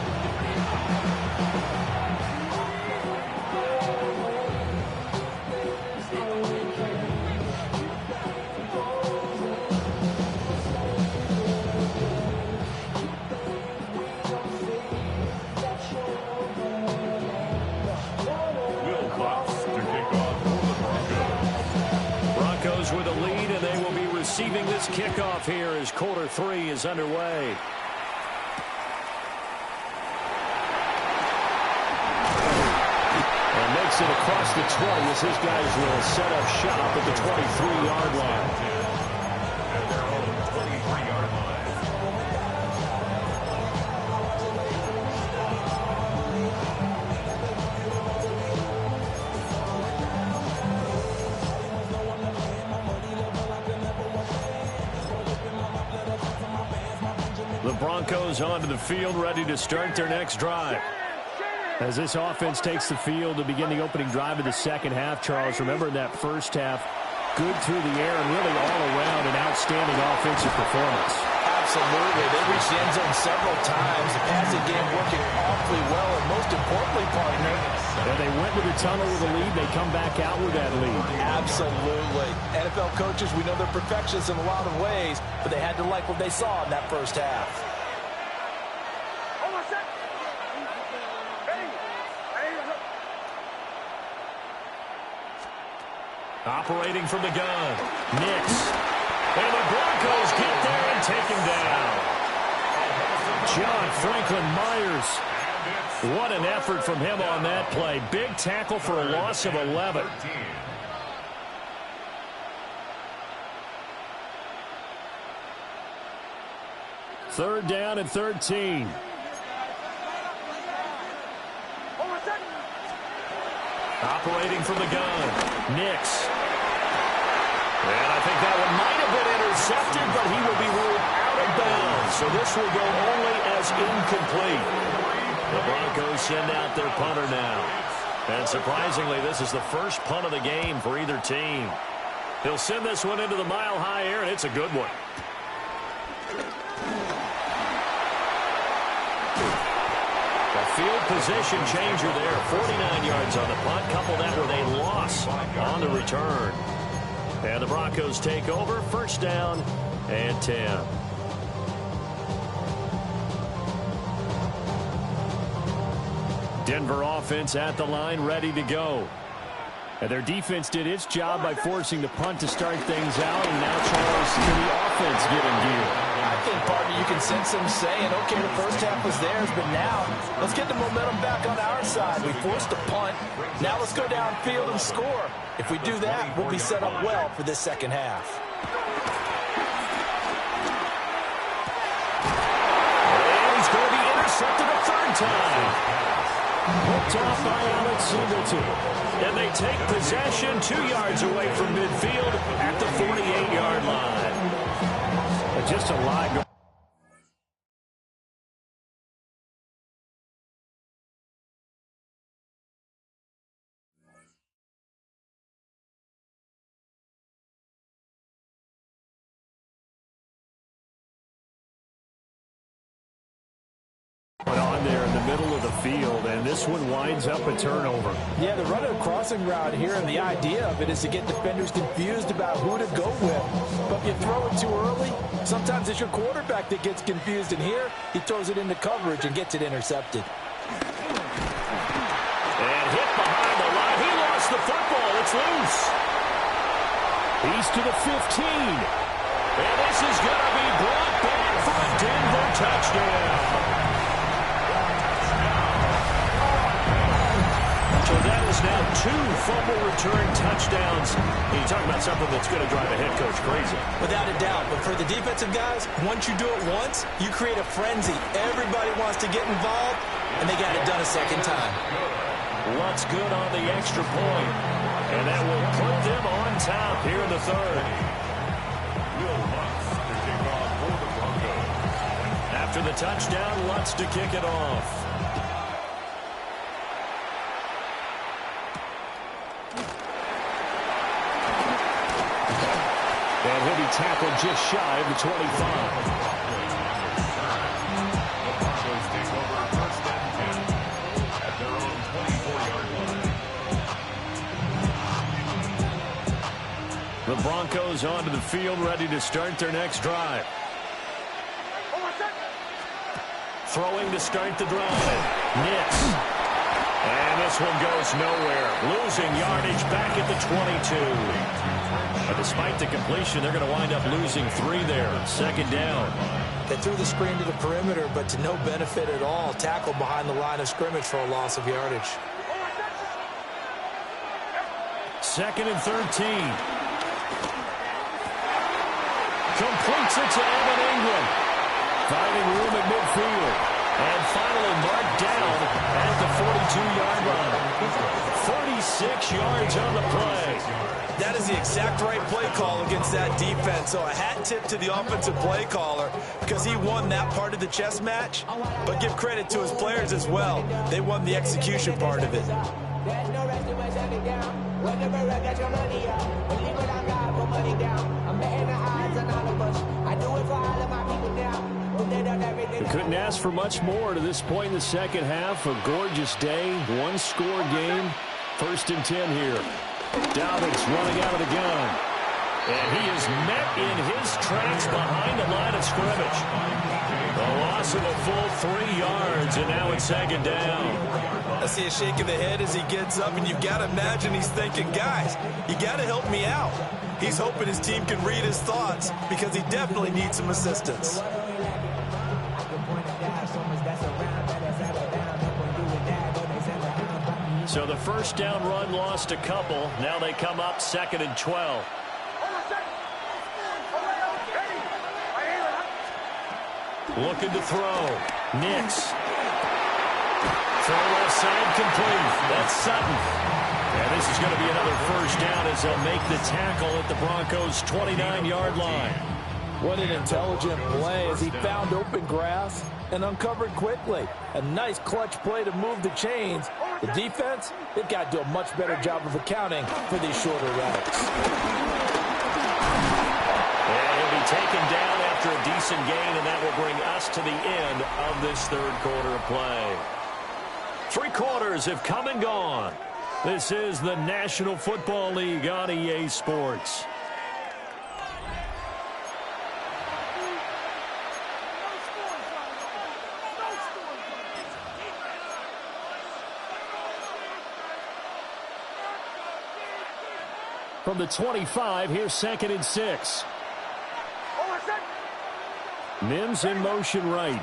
With a lead, and they will be receiving this kickoff here as quarter 3 is underway. And makes it across the 20 as his guys will set up shop at the 23-yard line. At their own 23-yard line. The Broncos onto the field, ready to start their next drive. As this offense takes the field to begin the opening drive of the second half, Charles, remember in that first half, good through the air and really all around an outstanding offensive performance. Absolutely. They reached the end zone several times. The passing game working awfully well, and most importantly, partner, and they went to the tunnel with a lead. They come back out with that lead. Absolutely. NFL coaches, we know they're perfectionists in a lot of ways, but they had to like what they saw in that first half. Operating from the gun, Knicks. And the Broncos get there and take him down. John Franklin Myers. What an effort from him on that play. Big tackle for a loss of 11. Third down and 13. Operating from the gun, Knicks. And I think that one might have been intercepted, but he will be ruled out of bounds. So this will go only as incomplete. The Broncos send out their punter now. And surprisingly, this is the first punt of the game for either team. He'll send this one into the mile-high air, and it's a good one. A field position changer there. 49 yards on the punt. Couple that with a loss on the return. And the Broncos take over. First down and 10. Denver offense at the line, ready to go. And their defense did its job by forcing the punt to start things out. And now, Charles, can the offense get in gear? I think, partner, you can sense them saying, okay, the first half was theirs, but now let's get the momentum back on our side. We forced a punt. Now let's go downfield and score. If we do that, we'll be set up well for this second half. And he's going to be intercepted a third time. Hooked off by Alex Singleton. And they take possession 2 yards away from midfield at the 48-yard line. Just a lie. On there in the middle of the field, and this one winds up a turnover. Yeah, they're running a crossing route here, and the idea of it is to get defenders confused about who to go with. But if you throw it too early, sometimes it's your quarterback that gets confused, and here he throws it into coverage and gets it intercepted. And hit behind the line. He lost the football. It's loose. He's to the 15. And this is going to be brought back for a Denver touchdown. 2 fumble return touchdowns. You talk about something that's going to drive a head coach crazy. Without a doubt. But for the defensive guys, once you do it once, you create a frenzy. Everybody wants to get involved, and they got it done a second time. Lutz good on the extra point. And that will put them on top here in the third. Will Lutz to kick off for the Broncos. After the touchdown, Lutz to kick it off. And he'll be tackled just shy of the 25. The Broncos take over first and 10 at their own 24-yard line. The Broncos onto the field, ready to start their next drive. Throwing to start the drive. Nix. And this one goes nowhere. Losing yardage back at the 22. But despite the completion, they're going to wind up losing 3 there. Second down. They threw the screen to the perimeter, but to no benefit at all. Tackled behind the line of scrimmage for a loss of yardage. Second and 13. Completes it to Evan Ingram. Finding room at midfield. And finally marked down at the 42-yard line. 46 yards on the play. That is the exact right play call against that defense. So a hat tip to the offensive play caller because he won that part of the chess match. But give credit to his players as well. They won the execution part of it. There's no rest in my shutting down. Whenever I got your money up, believe it, I got for money down. I'm betting the odds on all of us. I do it for all of my people now. We couldn't ask for much more to this point in the second half. A gorgeous day, one-score game. First and 10 here. Dobbins running out of the gun. And he is met in his tracks behind the line of scrimmage. A loss of a full 3 yards, and now it's second down. I see a shake of the head as he gets up, and you've got to imagine he's thinking, guys, you got to help me out. He's hoping his team can read his thoughts because he definitely needs some assistance. So the first down run lost a couple. Now they come up second and 12. Looking to throw. Nix. Throw left side complete. That's Sutton. And this is going to be another first down as they'll make the tackle at the Broncos' 29-yard line. What an intelligent play as he found open grass and uncovered quickly. A nice clutch play to move the chains. The defense, they've got to do a much better job of accounting for these shorter routes. And he'll be taken down after a decent gain, and that will bring us to the end of this third quarter of play. 3 quarters have come and gone. This is the National Football League on EA Sports. From the 25, here's second and 6. Mims in motion right.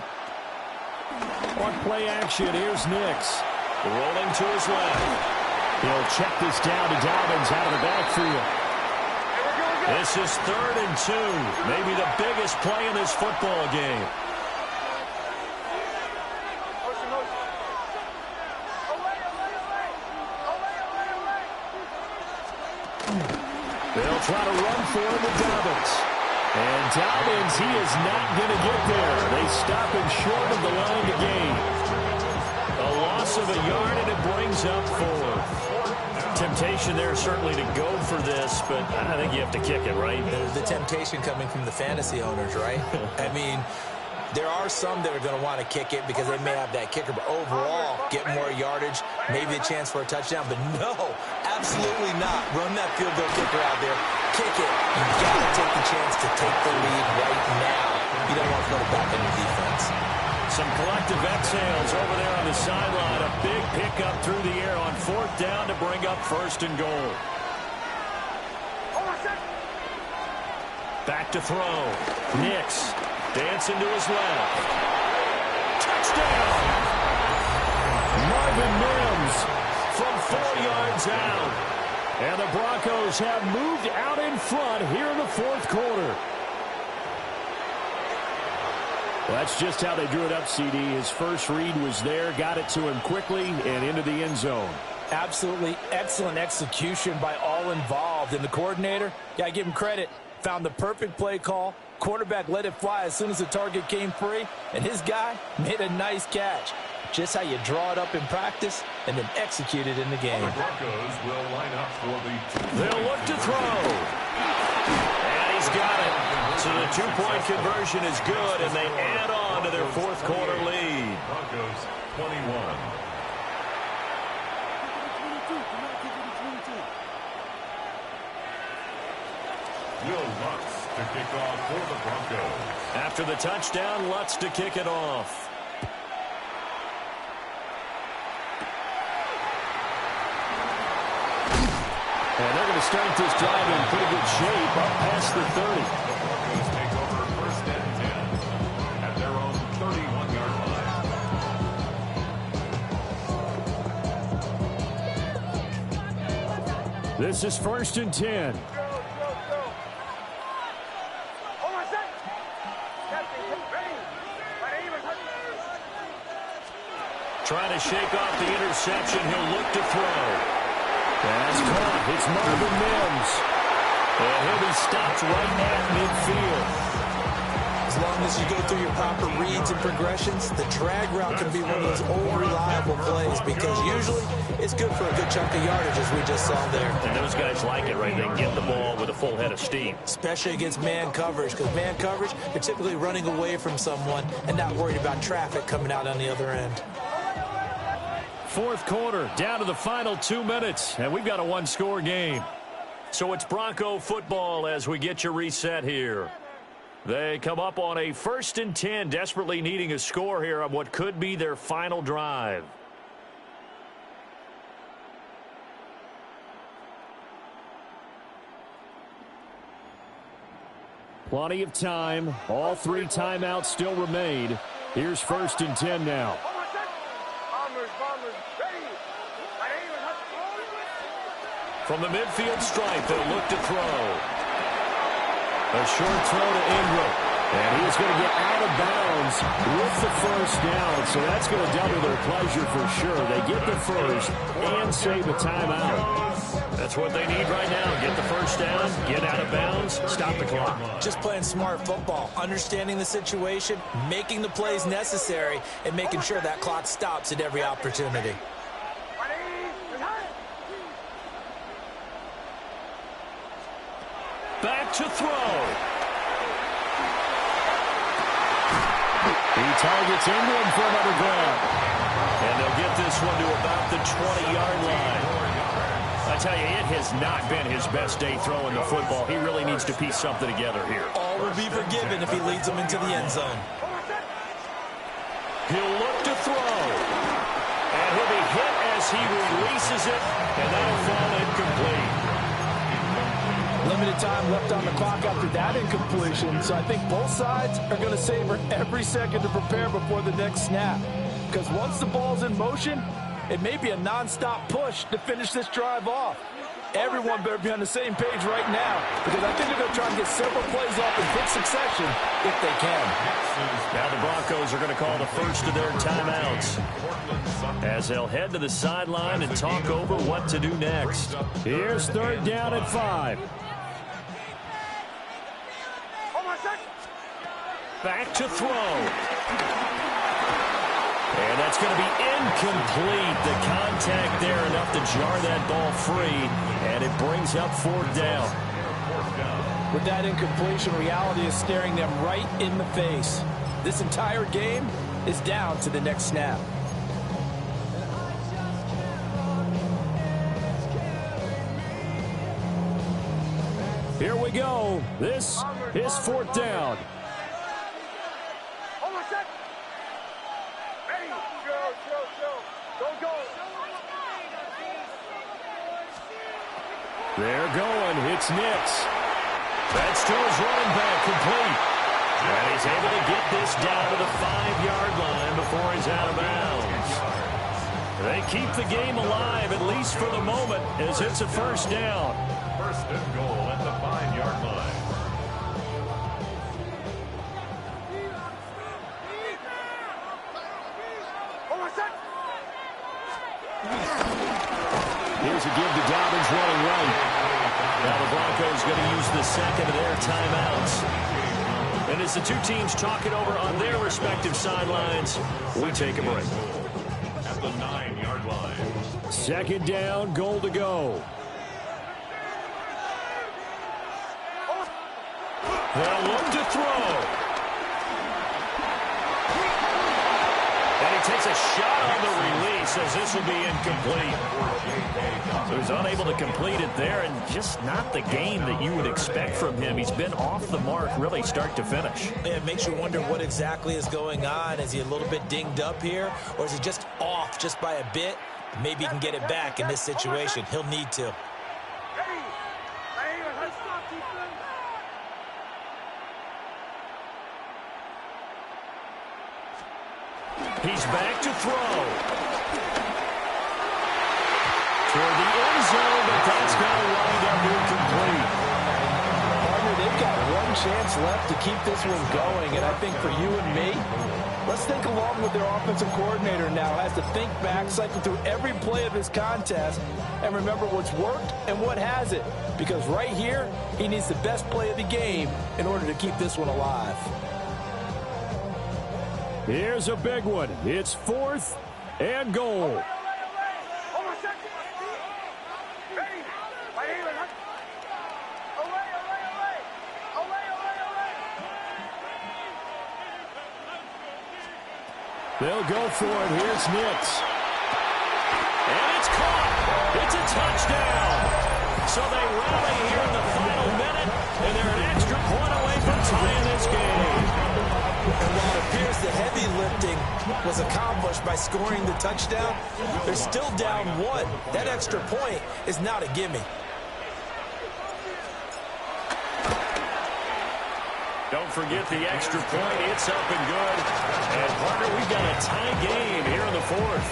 On play action, here's Nix. Rolling to his left. He'll check this down to Dobbins out of the backfield. This is third and 2. Maybe the biggest play in this football game. They'll try to run for him with Dobbins. And Dobbins, he is not going to get there. They stop him short of the line to gain. A loss of a yard, and it brings up 4. Temptation there certainly to go for this, but I think you have to kick it, right? The temptation coming from the fantasy owners, right? I mean, there are some that are going to want to kick it because they may have that kicker, but overall, get more yardage, maybe a chance for a touchdown. But no, absolutely not. Run that field goal kicker out there. Kick it. You got to take the chance to take the lead right now. You don't want to go to back on your defense. Some collective exhales over there on the sideline. A big pickup through the air on 4th down to bring up first and goal. Back to throw. Nix. Dancing to his left. Touchdown! Marvin Mims from 4 yards is out. And the Broncos have moved out in front here in the fourth quarter. That's just how they drew it up, CD. His first read was there, got it to him quickly, and into the end zone. Absolutely excellent execution by all involved. And the coordinator, got to give him credit, found the perfect play call. Quarterback let it fly as soon as the target came free, and his guy made a nice catch. Just how you draw it up in practice and then execute it in the game. The Broncos will line up for the They'll look to throw. And he's got it. So the two-point conversion is good, and they add on to their fourth quarter lead. Broncos 21. Will Lutz to kick off for the Broncos. After the touchdown, Lutz to kick it off. And they're going to start this drive in pretty good shape up past the 30. The Broncos take over first and 10 at their own 31-yard line. This is first and 10. Trying to shake off the interception. He'll look to throw. That's caught. It's Marvin Mims. And he'll be stopped right at midfield. As long as you go through your proper reads and progressions, the drag route can be one of those old reliable plays because usually it's good for a good chunk of yardage, as we just saw there. And those guys like it, right? They can get the ball with a full head of steam. Especially against man coverage, because man coverage, you're typically running away from someone and not worried about traffic coming out on the other end. Fourth quarter, down to the final 2 minutes, and we've got a one-score game. So it's Bronco football as we get your reset here. They come up on a first and 10, desperately needing a score here on what could be their final drive. Plenty of time. All three timeouts still remain. Here's first and 10 now. From the midfield stripe, they'll look to throw. A short throw to Ingram. And he's going to get out of bounds with the first down. So that's going to double their pleasure for sure. They get the first and save a timeout. That's what they need right now. Get the first down, get out of bounds, stop the clock. Just playing smart football, understanding the situation, making the plays necessary, and making sure that clock stops at every opportunity. Back to throw. He targets Ingram for another grab. And they'll get this one to about the 20-yard line. I tell you, it has not been his best day throwing the football. He really needs to piece something together here. All will be forgiven if he leads them into the end zone. He'll look to throw. And he'll be hit as he releases it. And that'll fall incomplete. Limited time left on the clock after that incompletion, so I think both sides are going to savor every second to prepare before the next snap. Because once the ball's in motion, it may be a non-stop push to finish this drive off. Everyone better be on the same page right now, because I think they're going to try and get several plays off in quick succession if they can. Now the Broncos are going to call the first of their timeouts as they'll head to the sideline and talk over what to do next. Here's third down at 5. Back to throw. And that's going to be incomplete. The contact there enough to jar that ball free, and it brings up fourth down. With that incompletion, reality is staring them right in the face. This entire game is down to the next snap. Here we go. This is fourth down. They're going. It's Nix. That's to his running back, complete. And he's able to get this down to the 5-yard line before he's out of bounds. They keep the game alive, at least for the moment, as it's a first down. First and goal at the 5-yard line. Here's a give to Dobbins running right. Now the Broncos going to use the second of their timeouts. And as the two teams talk it over on their respective sidelines, we take a break. At the 9-yard line. Second down, goal to go. They'll look to throw. And he takes a shot on the release as this will be incomplete. So he's unable to complete it there, and just not the game that you would expect from him. He's been off the mark really start to finish. Yeah, it makes you wonder what exactly is going on. Is he a little bit dinged up here, or is he just off just by a bit? Maybe he can get it back in this situation. He'll need to. He's back to throw. Toward the end zone, but that's going to wind up incomplete. Partner, they've got one chance left to keep this one going, and I think for you and me, let's think along with their offensive coordinator now. Has to think back, cycle through every play of this contest, and remember what's worked and what hasn't. Because right here, he needs the best play of the game in order to keep this one alive. Here's a big one. It's 4th and goal. They'll go for it. Here's Nix. And it's caught. It's a touchdown. So they rally here in the final minute, and they're an extra point away from tying this game. And while it appears the heavy lifting was accomplished by scoring the touchdown, they're still down one. That extra point is not a gimme. Don't forget the extra point. It's up and good. And, partner, we've got a tie game here in the 4th.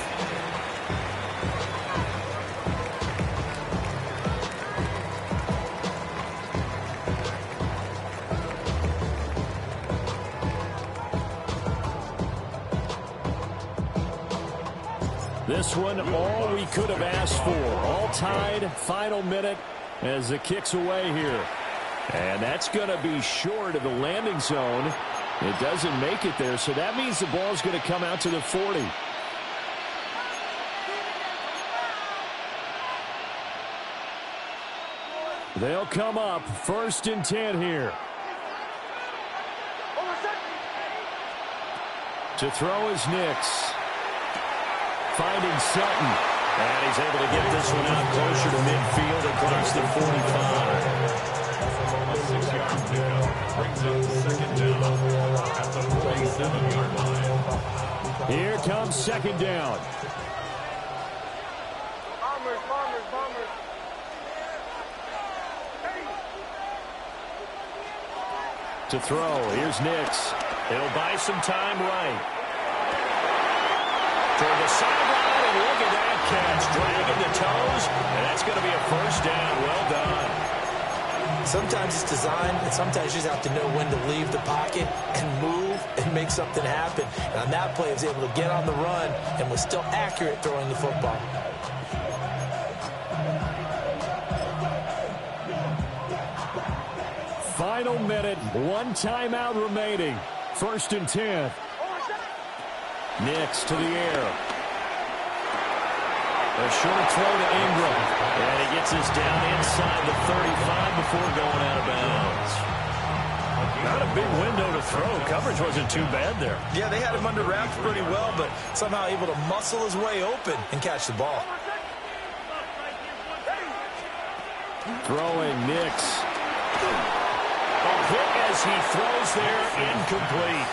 This one, all we could have asked for. All tied, final minute as the kick's away here. And that's going to be short of the landing zone. It doesn't make it there, so that means the ball's going to come out to the 40. They'll come up 1st and 10 here. To throw is Nix. Finding Sutton. And he's able to get this one out closer to midfield across the 45. A 6-yard pickup brings up second down at the 47-yard line. Here comes second down. Bombers. To throw, here's Nix. He'll buy some time right. Toward the sideline, and look at that catch. Dragging the toes, and that's going to be a first down. Well done. Sometimes it's designed, and sometimes you just have to know when to leave the pocket and move and make something happen. And on that play, he was able to get on the run and was still accurate throwing the football. Final minute, one timeout remaining. 1st and 10. Nix to the air. A short throw to Ingram. And he gets us down inside the 35 before going out of bounds. Not a big window to throw. Coverage wasn't too bad there. Yeah, they had him under wraps pretty well, but somehow able to muscle his way open and catch the ball. Throwing Nix. A hit as he throws there, incomplete.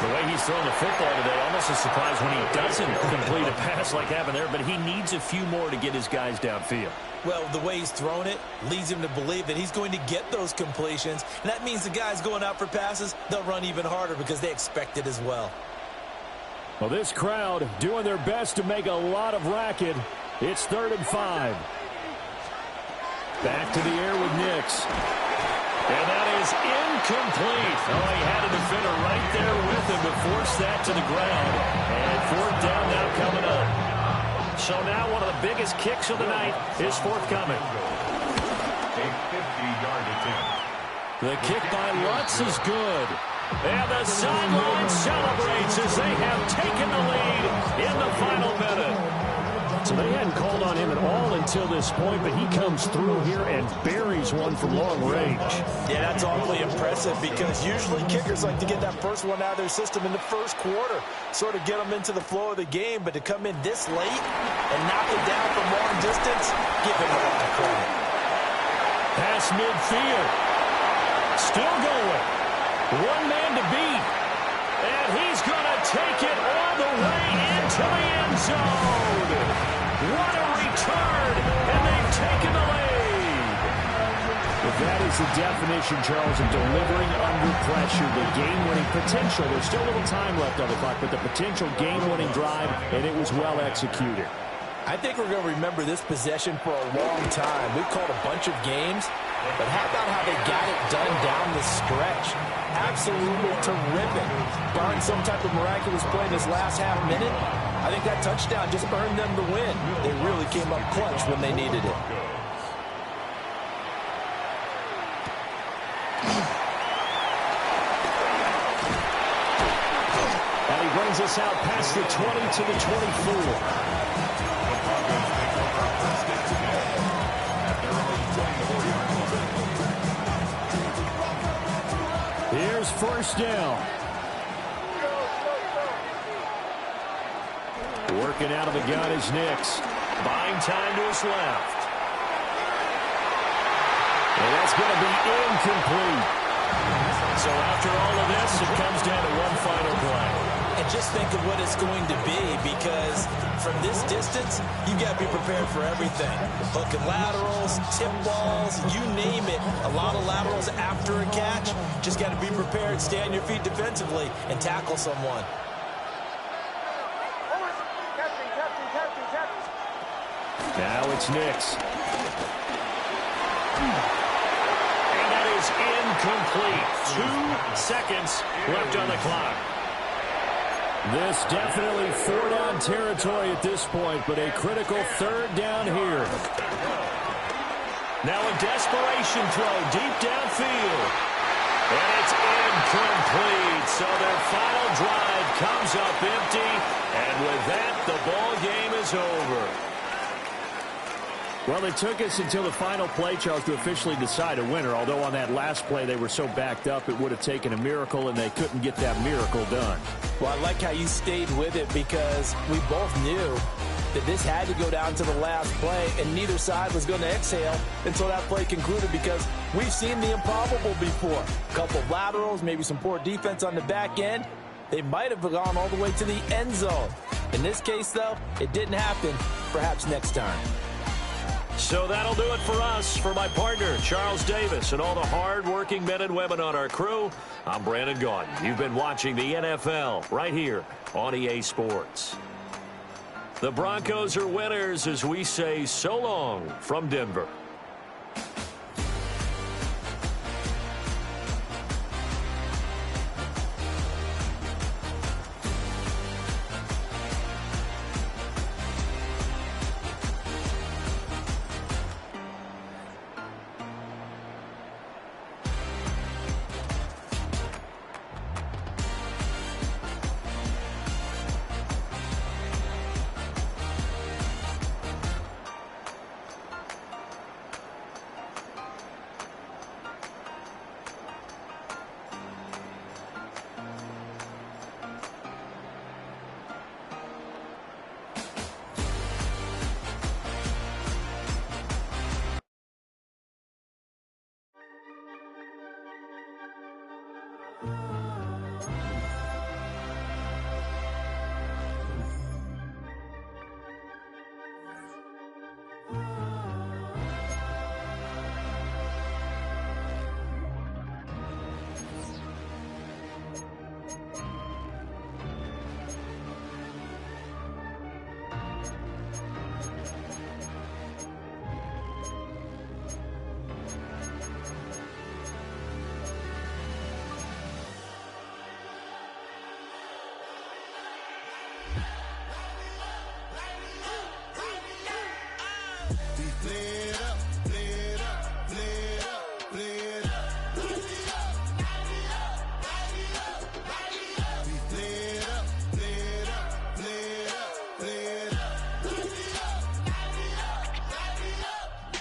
The way he's throwing the football today, almost a surprise when he doesn't complete a pass like happened there, but he needs a few more to get his guys downfield. Well, the way he's thrown it leads him to believe that he's going to get those completions, and that means the guys going out for passes, they'll run even harder because they expect it as well. Well, this crowd doing their best to make a lot of racket. It's 3rd and 5. Back to the air with Nix. And that is incomplete. Oh, he had a defender right there with him to force that to the ground. And 4th down now coming up. So now one of the biggest kicks of the night is forthcoming. A 50-yard attempt. The kick by Lutz is good. And the sideline celebrates as they have taken the lead in the final minute. So they hadn't called on him at all until this point, but he comes through here and buries one from long range. Yeah, that's awfully impressive because usually kickers like to get that first one out of their system in the first quarter, sort of get them into the flow of the game, but to come in this late and knock it down from long distance, give him a lot of credit. Pass midfield. Still going. One man to beat. And he's going to take it all the way into the end zone. What a return. And they've taken the lead. If that is the definition, Charles, of delivering under pressure, the game-winning potential. There's still a little time left on the clock, but the potential game-winning drive, and it was well executed. I think we're going to remember this possession for a long time. We've called a bunch of games, but how about how they got it done down the stretch? Absolutely terrific. Barring some type of miraculous play in this last half minute, I think that touchdown just earned them the win. They really came up clutch when they needed it. And he brings us out past the 20 to the 24. Here's 1st down. Working out of the gun is Nix. Buying time to his left. And that's going to be incomplete. So after all of this, it comes down to one final play. And just think of what it's going to be, because from this distance, you've got to be prepared for everything. Hook and laterals, tip balls, you name it. A lot of laterals after a catch. Just got to be prepared, stay on your feet defensively, and tackle someone. Now it's Nix. And that is incomplete. 2 seconds left on the clock. This definitely 4-down territory at this point, but a critical 3rd down here. Now a desperation throw deep downfield. And it's incomplete. So their final drive comes up empty. And with that, the ball game is over. Well, it took us until the final play, Charles, to officially decide a winner, although on that last play they were so backed up it would have taken a miracle, and they couldn't get that miracle done. Well, I like how you stayed with it because we both knew that this had to go down to the last play, and neither side was going to exhale until that play concluded because we've seen the improbable before. A couple of laterals, maybe some poor defense on the back end. They might have gone all the way to the end zone. In this case, though, it didn't happen. Perhaps next time. So that'll do it for us. For my partner, Charles Davis, and all the hard-working men and women on our crew, I'm Brandon Gaudin. You've been watching the NFL right here on EA Sports. The Broncos are winners as we say so long from Denver. We play it